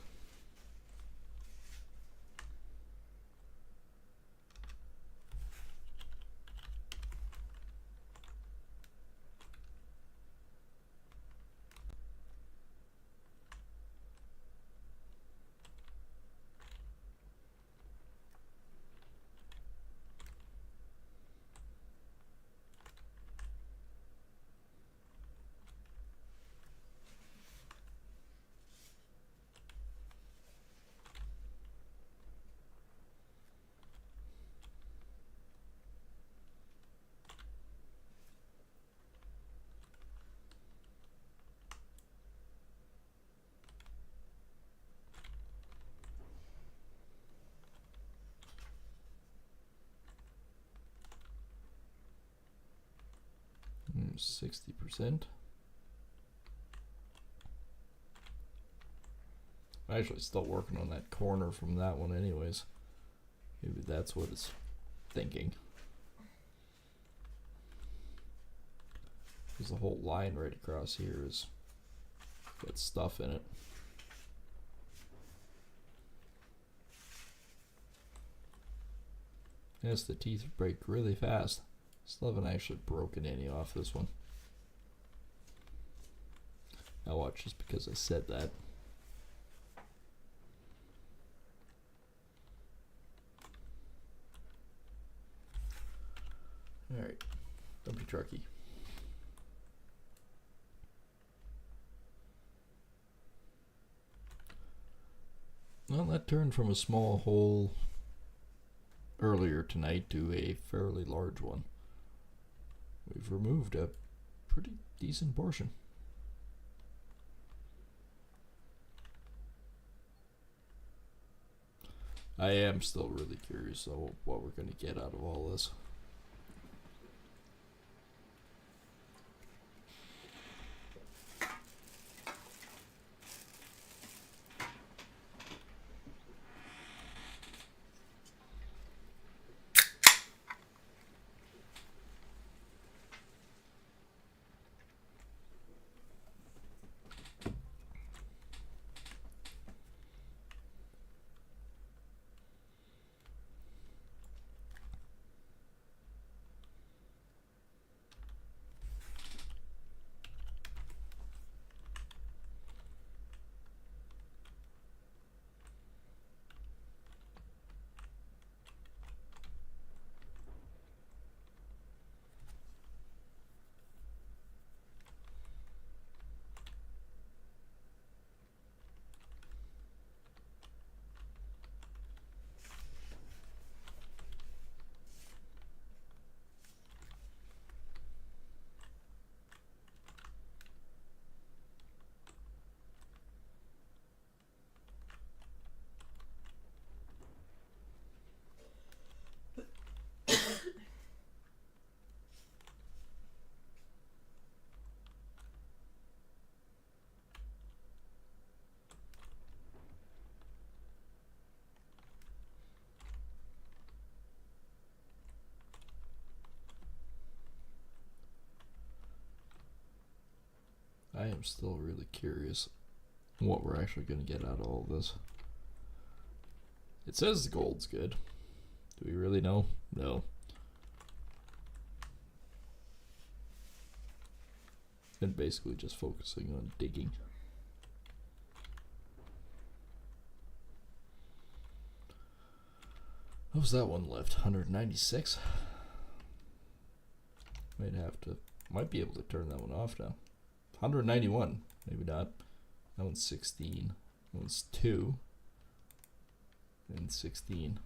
Mm, 60%. I'm actually still working on that corner from that one anyways. Maybe that's what it's thinking. Because the whole line right across here is got stuff in it. Yes, the teeth break really fast. Still haven't actually broken any off this one. Now watch, just because I said that. Alright, dumpy trucky. Well, that turned from a small hole earlier tonight to a fairly large one. We've removed a pretty decent portion. I am still really curious though what we're going to get out of all this. I am still really curious what we're actually going to get out of all this. It says the gold's good. Do we really know? No. And basically just focusing on digging. What was that one left? 196? Might be able to turn that one off now. 191, maybe not. That one's 16. That one's 2. And 16.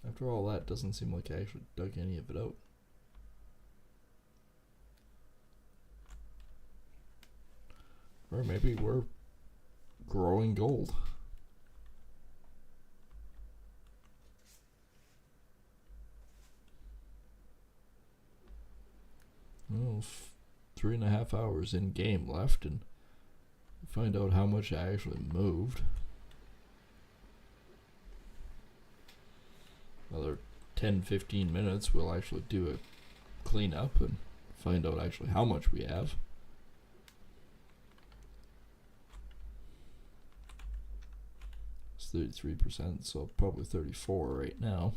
After all that, doesn't seem like I actually dug any of it out. Or maybe we're growing gold. Well, 3.5 hours in game left, and find out how much I actually moved. Another 10-15 minutes, we'll actually do a cleanup and find out actually how much we have. It's 33%, so probably 34 right now.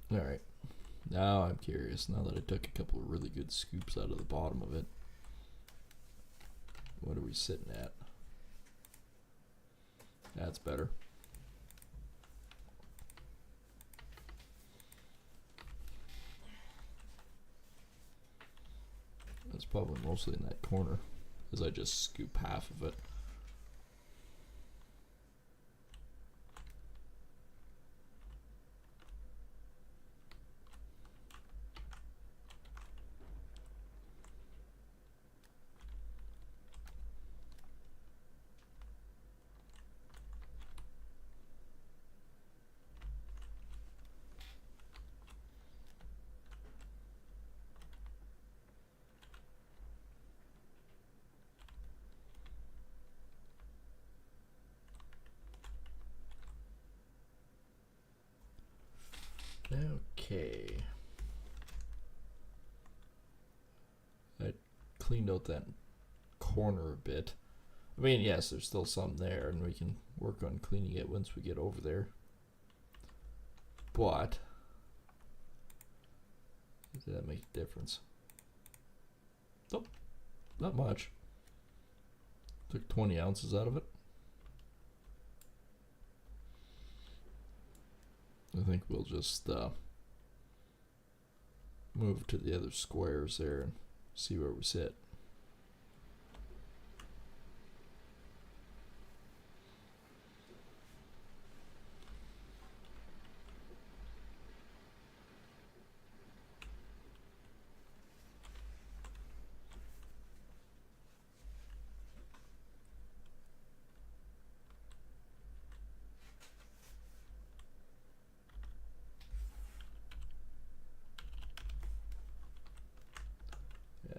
Alright, now I'm curious, now that I took a couple of really good scoops out of the bottom of it, what are we sitting at? That's better. That's probably mostly in that corner, as I just scoop half of it. Okay. I cleaned out that corner a bit. I mean, yes, there's still some there, and we can work on cleaning it once we get over there. But did that make a difference? Nope, not much. Took 20 ounces out of it. I think we'll just move to the other squares there and see where we sit.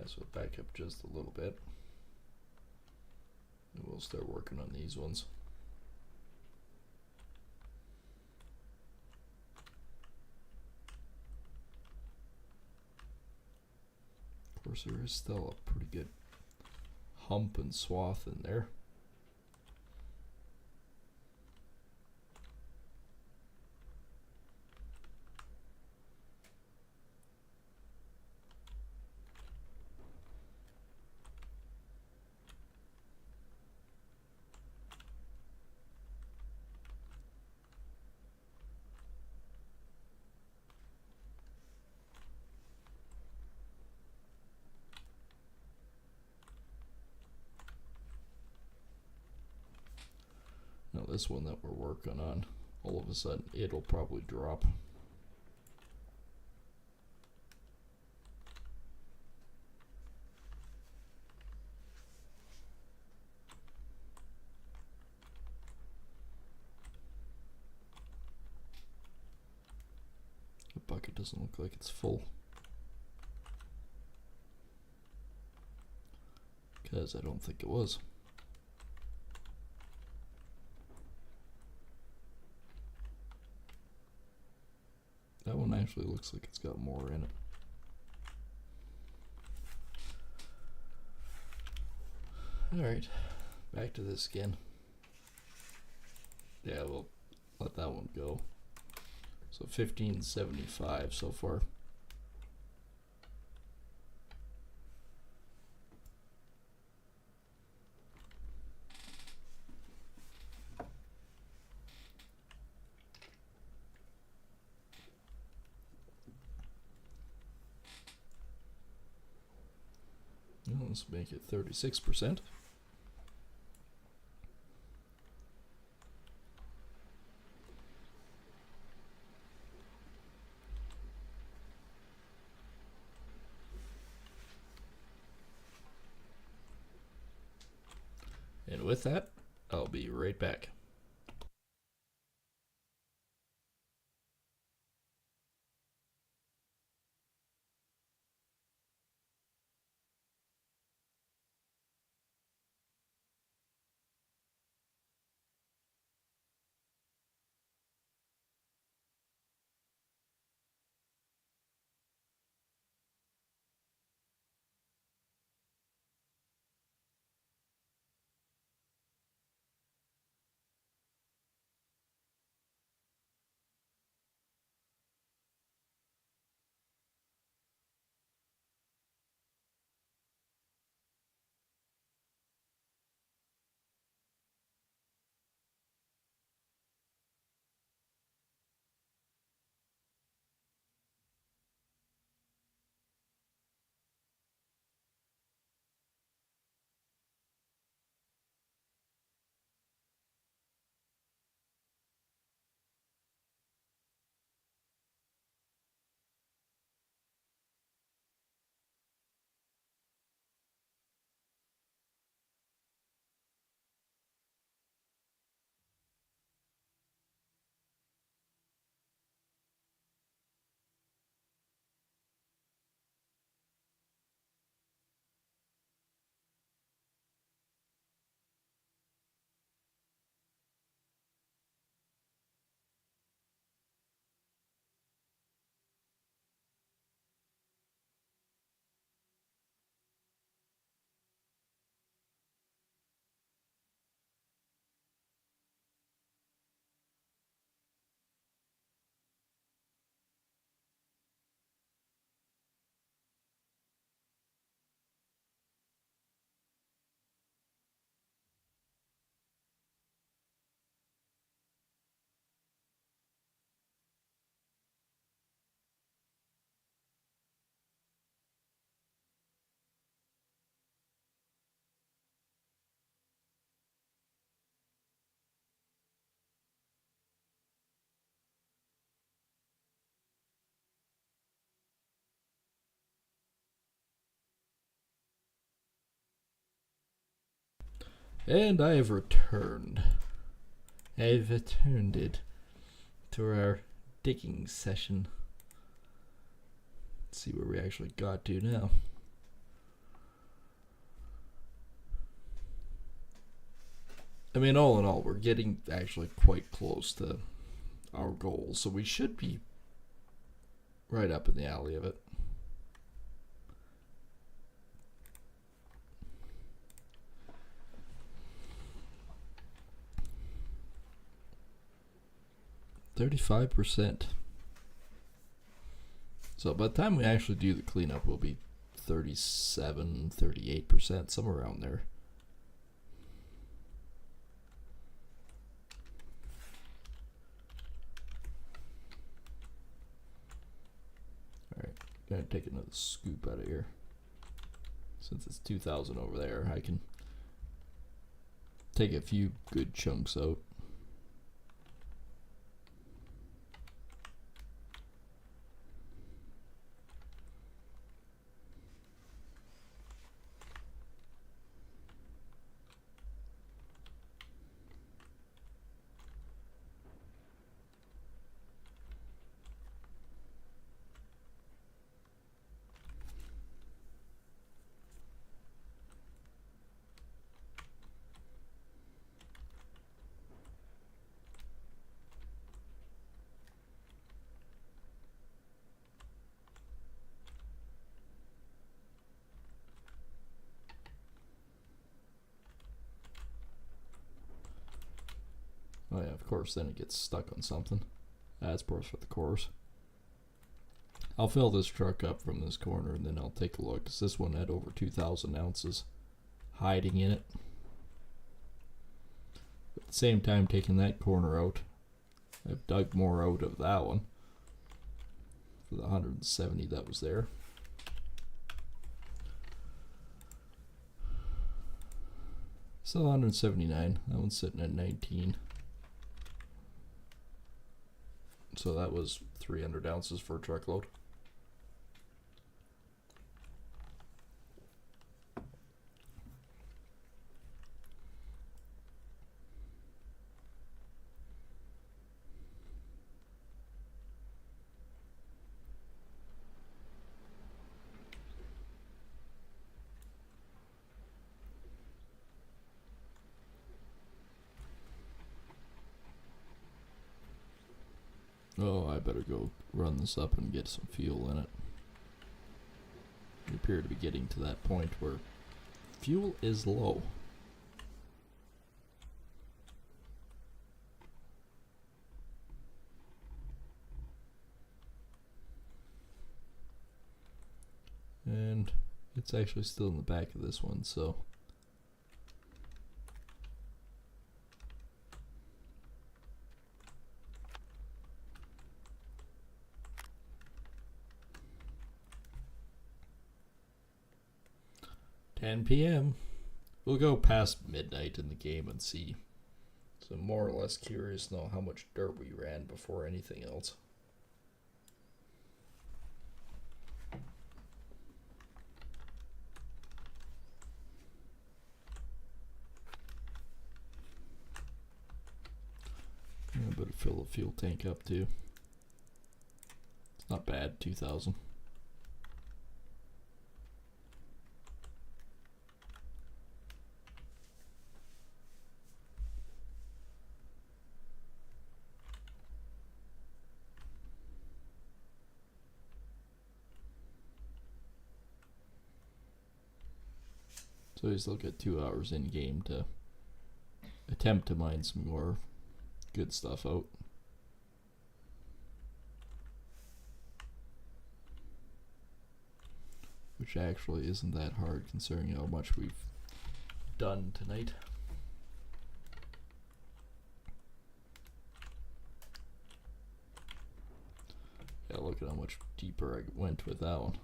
So back up just a little bit, and we'll start working on these ones. Of course, there is still a pretty good hump and swath in there. Now this one that we're working on, all of a sudden it'll probably drop. The bucket doesn't look like it's full, because I don't think it was. That one actually looks like it's got more in it. Alright, back to this again. Yeah, we'll let that one go. So 1575 so far. Let's make it 36%. And with that, I'll be right back. And I have returned. I've returned it to our digging session. Let's see where we actually got to now. I mean, all in all, we're getting actually quite close to our goal, so we should be right up in the alley of it. %. So by the time we actually do the cleanup, we'll be 37, 38%, somewhere around there. Alright, gonna take another scoop out of here. Since it's 2,000 over there, I can take a few good chunks out. Oh yeah, of course, then it gets stuck on something. That's part for the course. I'll fill this truck up from this corner and then I'll take a look, because this one had over 2,000 ounces hiding in it. At the same time, taking that corner out, I've dug more out of that one for the 170 that was there. So 179, that one's sitting at 19. So that was 300 ounces for a truckload. Oh, I better go run this up and get some fuel in it. We appear to be getting to that point where fuel is low. And it's actually still in the back of this one, so $10 p.m. We'll go past midnight in the game and see. So I'm more or less curious to know how much dirt we ran before anything else. I better fill the fuel tank up too. It's not bad, 2,000. So we still get 2 hours in game to attempt to mine some more good stuff out. Which actually isn't that hard considering how much we've done tonight. Yeah, look at how much deeper I went with that one.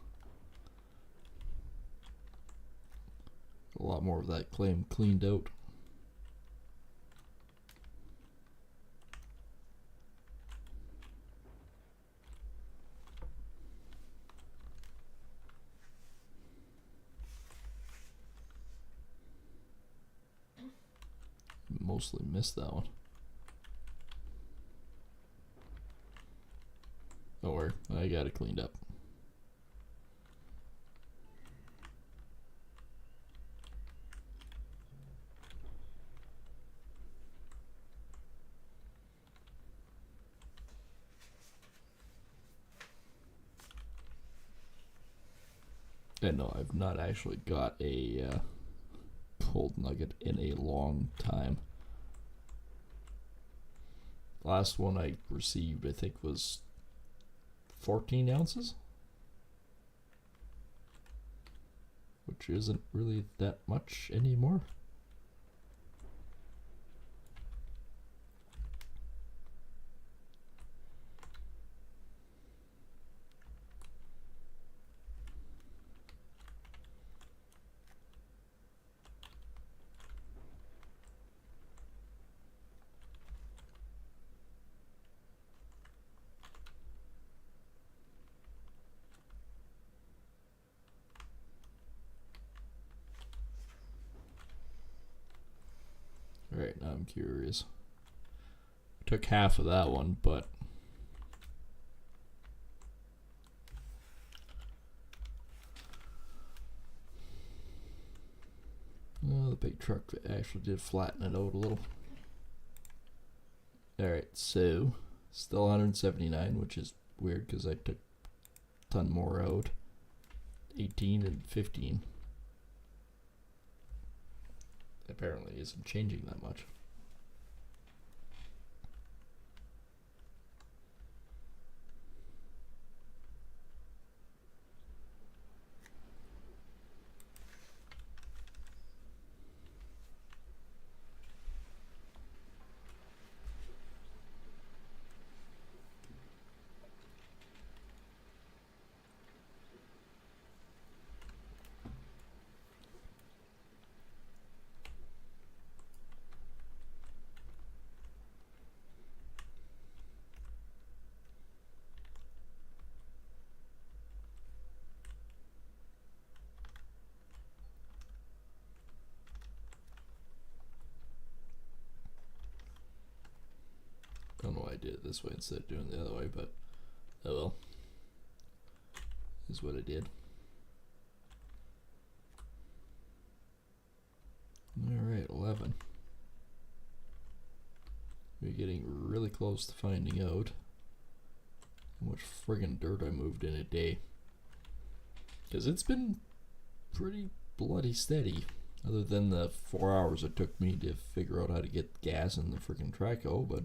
A lot more of that clay cleaned out. Mostly missed that one. Don't worry, I got it cleaned up. And no, I've not actually got a gold nugget in a long time. Last one I received, I think, was 14 ounces, which isn't really that much anymore. Alright, now I'm curious. Took half of that one, but oh, the big truck actually did flatten it out a little. Alright, so still 179, which is weird because I took a ton more out. 18 and 15. Apparently isn't changing that much. did it this way instead of doing it the other way, but oh well. Is what I did. Alright, 11. We're getting really close to finding out how much friggin' dirt I moved in a day. Because it's been pretty bloody steady. Other than the 4 hours it took me to figure out how to get gas in the friggin' Traco, but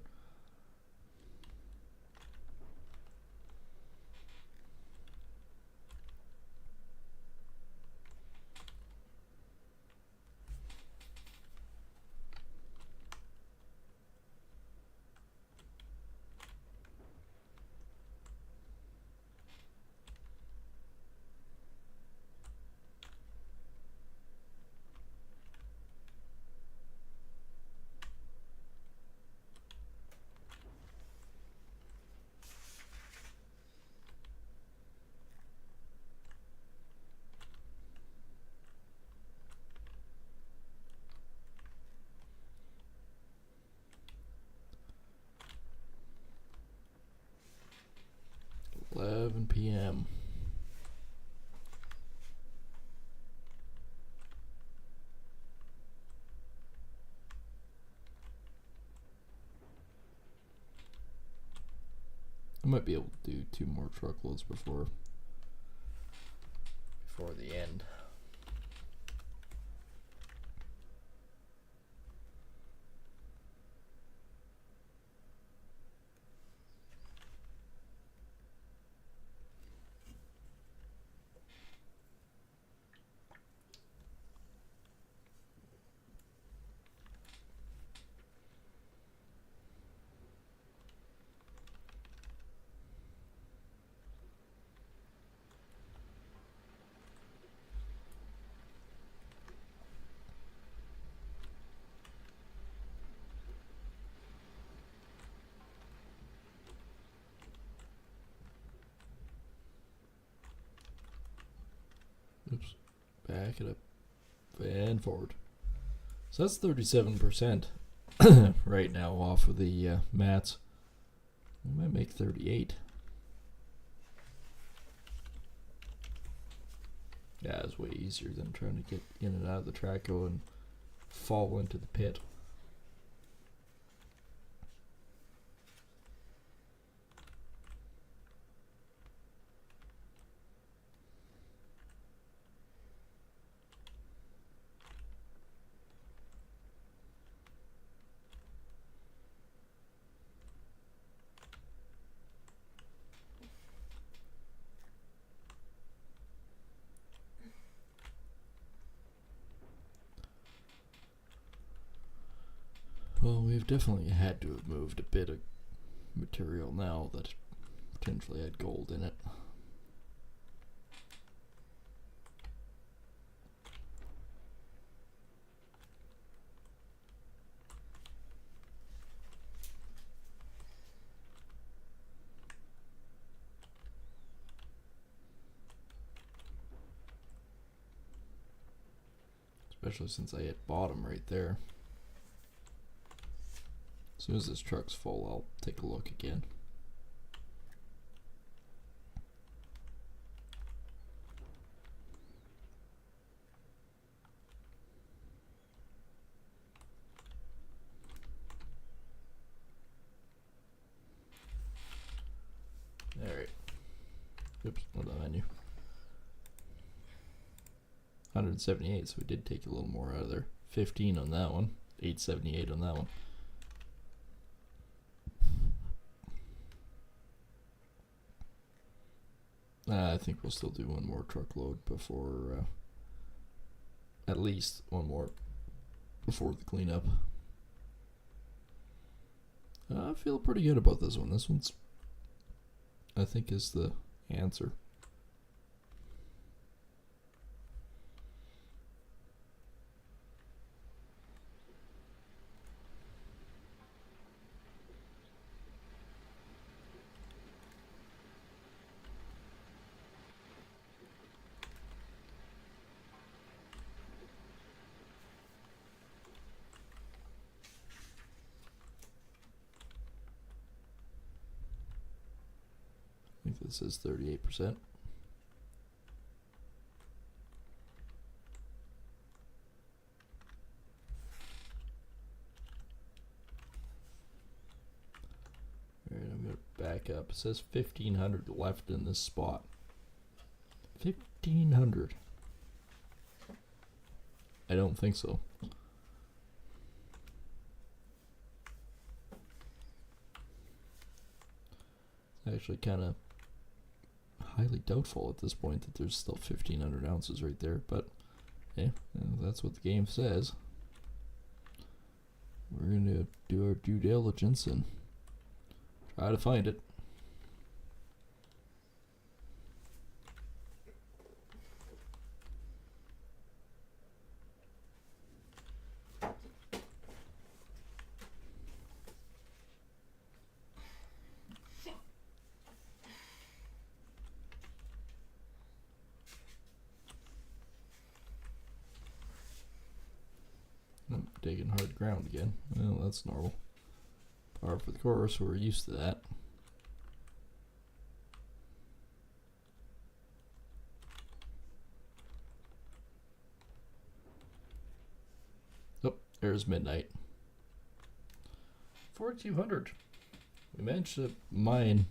11 p.m. I might be able to do 2 more truckloads before the end. Oops. Back it up and forward. So that's 37% right now off of the mats. We might make 38. Yeah, it's way easier than trying to get in and out of the Traco and fall into the pit. Well, we've definitely had to have moved a bit of material now that potentially had gold in it. Especially since I hit bottom right there. As soon as this truck's full, I'll take a look again. Alright. Oops, not the menu. 178, so we did take a little more out of there. 15 on that one. 878 on that one. I think we'll still do one more truckload before, at least one more before the cleanup. I feel pretty good about this one. This one's, I think, is the answer. think this is 38%. Alright, I'm going to back up. It says 1,500 left in this spot. 1,500. I don't think so. It's actually kind of highly doubtful at this point that there's still 1,500 ounces right there, but yeah, that's what the game says. We're going to do our due diligence and try to find it. I'm digging hard ground again. Well, that's normal. Par for the course, we're used to that. Oh, there's midnight. 4,200. We managed to mine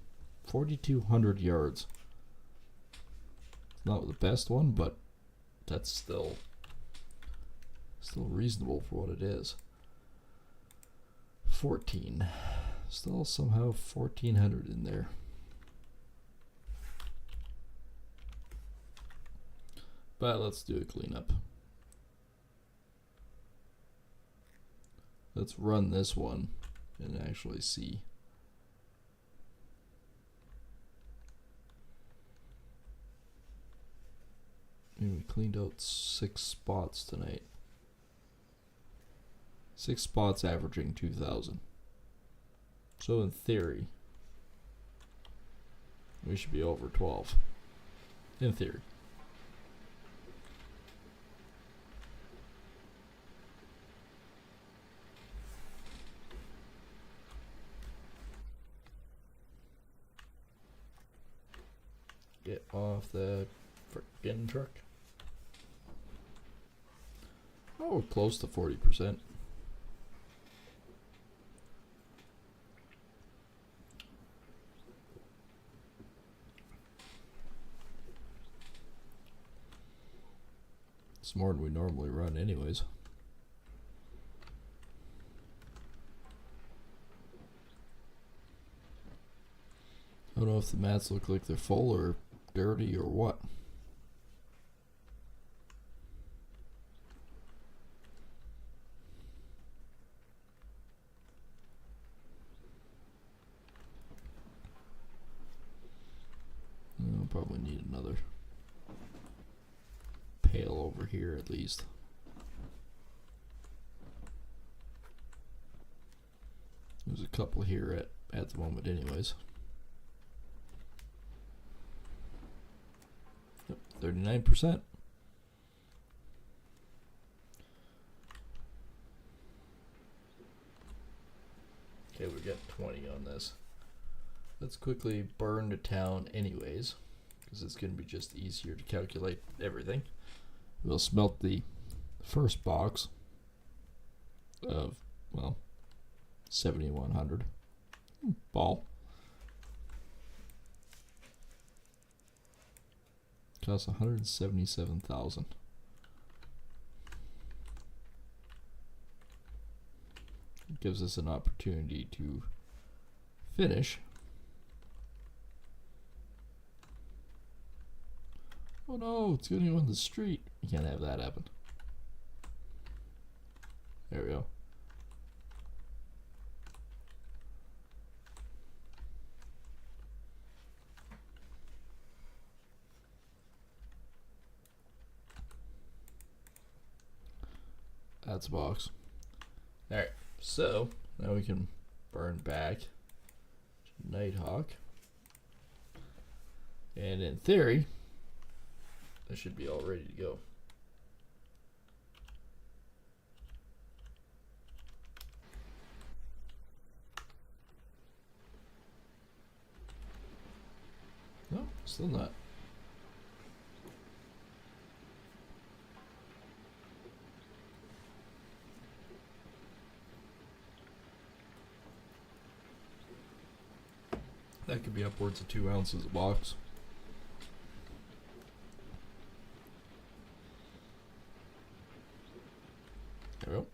4,200 yards. It's not the best one, but that's still reasonable for what it is. 14. Still somehow 1,400 in there. But let's do a cleanup. Let's run this one and actually see. And we cleaned out 6 spots tonight. 6 spots averaging 2,000. So in theory, we should be over 12. In theory. Get off the frickin' truck. Oh, close to 40%. It's more than we normally run anyways. I don't know if the mats look like they're full or dirty or what. I'll probably need another pail over here at least. There's a couple here at the moment anyways. Yep, 39%. Okay, we got 20 on this. Let's quickly burn to town anyways, because it's going to be just easier to calculate everything. We'll smelt the first box of, well, 7,100 ball. Costs 177,000. It gives us an opportunity to finish. Oh no, it's going on the street. You can't have that happen. There we go. That's a box. Alright, so now we can burn back to NightHawk. And in theory, this should be all ready to go. Still not. That could be upwards of 2 ounces a box. There we go.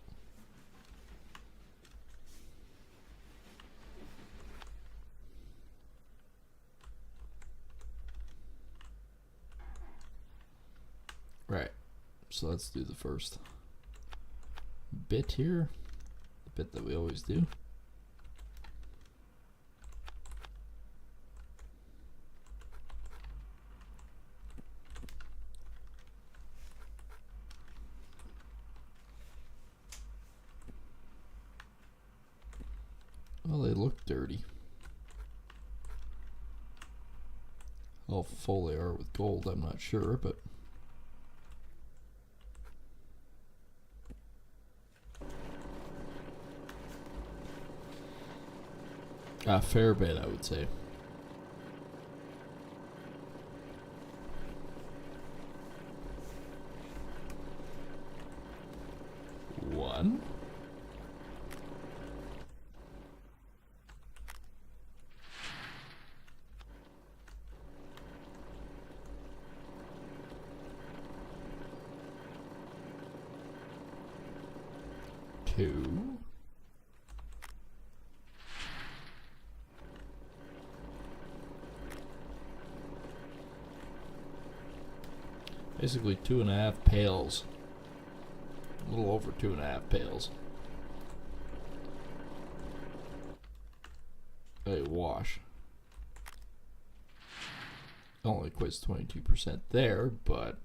Right, so let's do the first bit here, the bit that we always do. Well, they look dirty. How full they are with gold, I'm not sure, but a fair bit, I would say. One. Two. Basically 2.5 pails. A little over 2.5 pails. A wash. Only equates 22% there, but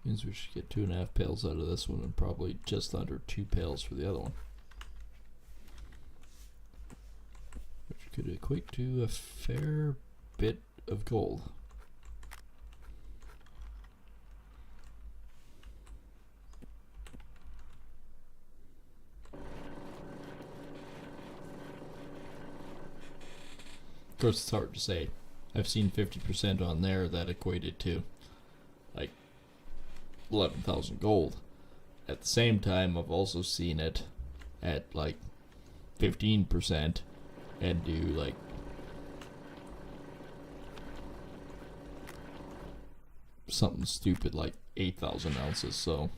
means we should get 2.5 pails out of this one and probably just under 2 pails for the other one. Which could equate to a fair bit of gold. Of course, it's hard to say. I've seen 50% on there that equated to like 11,000 gold. At the same time, I've also seen it at like 15% and do like something stupid like 8,000 ounces. So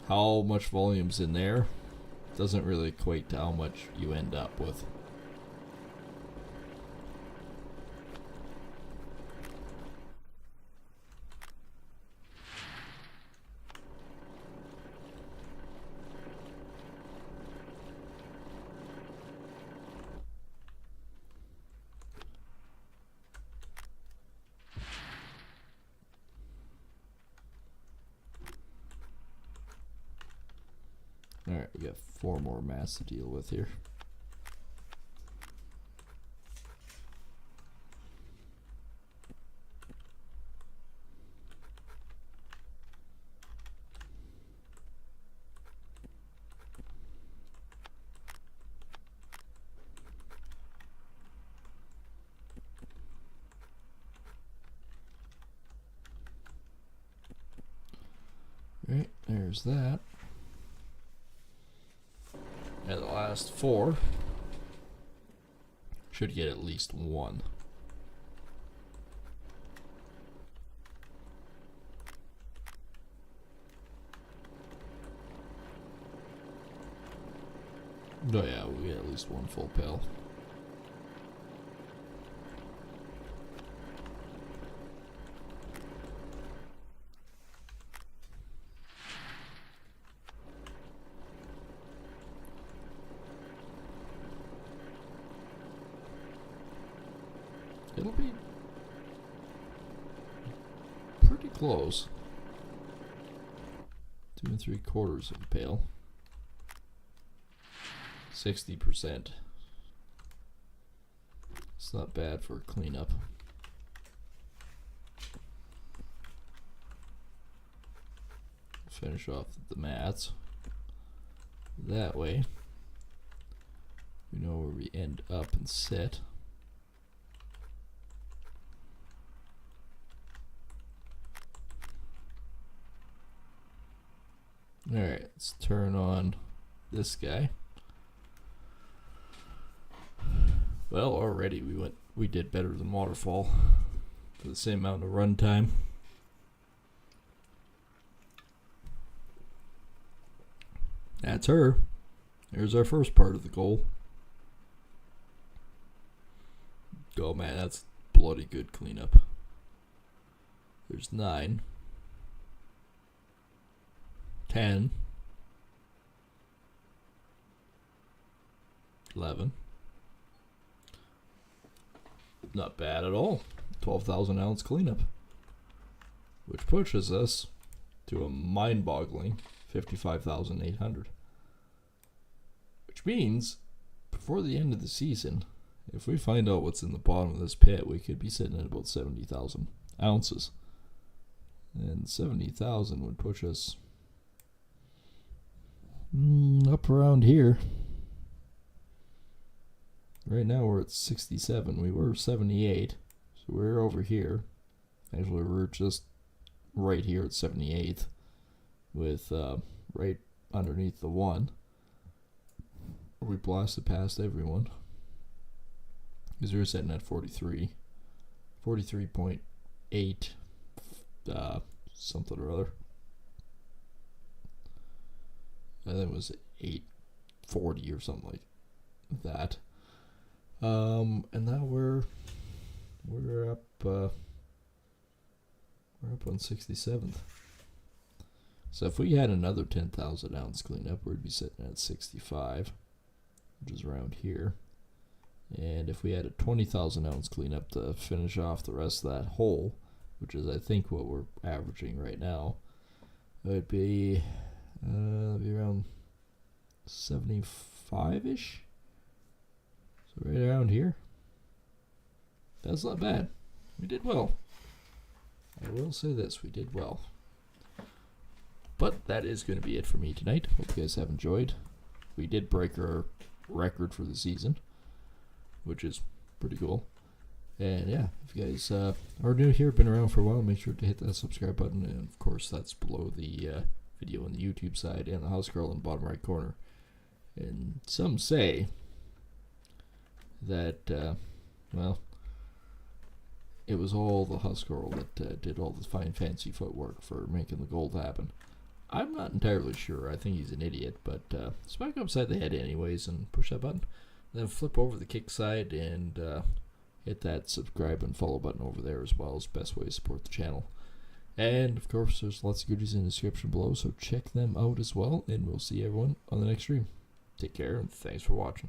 how much volume's in there doesn't really equate to how much you end up with. Alright, we got 4 more mass to deal with here. Right, there's that. And the last 4 should get at least 1. Oh yeah, we get at least 1 full pail. It'll be pretty close. 2 3/4 of a pail. 60%. It's not bad for cleanup. Finish off the mats. That way, we know where we end up and sit. Alright, let's turn on this guy. Well, already we did better than Waterfall for the same amount of run time. That's her. There's our first part of the goal. Oh man, that's bloody good cleanup. There's 9. 10. 11. Not bad at all. 12,000 ounce cleanup. Which pushes us to a mind-boggling 55,800. Which means, before the end of the season, if we find out what's in the bottom of this pit, we could be sitting at about 70,000 ounces. And 70,000 would push us up around here. Right now we're at 67. We were 78. So we're over here. Actually, we're just right here at 78th. With right underneath the 1. We blasted past everyone. Because we were sitting at 43. 43.8 something or other. I think it was 840 or something like that. And now we're up on 67th. So if we had another 10,000 ounce cleanup, we'd be sitting at 65, which is around here. And if we had a 20,000 ounce cleanup to finish off the rest of that hole, which is I think what we're averaging right now, it would be around 75-ish. So right around here. That's not bad. We did well. I will say this, we did well. But that is going to be it for me tonight. Hope you guys have enjoyed. We did break our record for the season, which is pretty cool. And yeah, if you guys are new here, been around for a while, make sure to hit that subscribe button. And of course, that's below the video on the YouTube side and the house scroll in the bottom right corner. And some say that, well, it was all the house girl that did all the fine fancy footwork for making the gold happen. I'm not entirely sure. I think he's an idiot, but smack upside the head anyways and push that button. Then flip over the kick side and hit that subscribe and follow button over there as well as best way to support the channel. And of course, there's lots of goodies in the description below, so check them out as well. And we'll see everyone on the next stream. Take care and thanks for watching.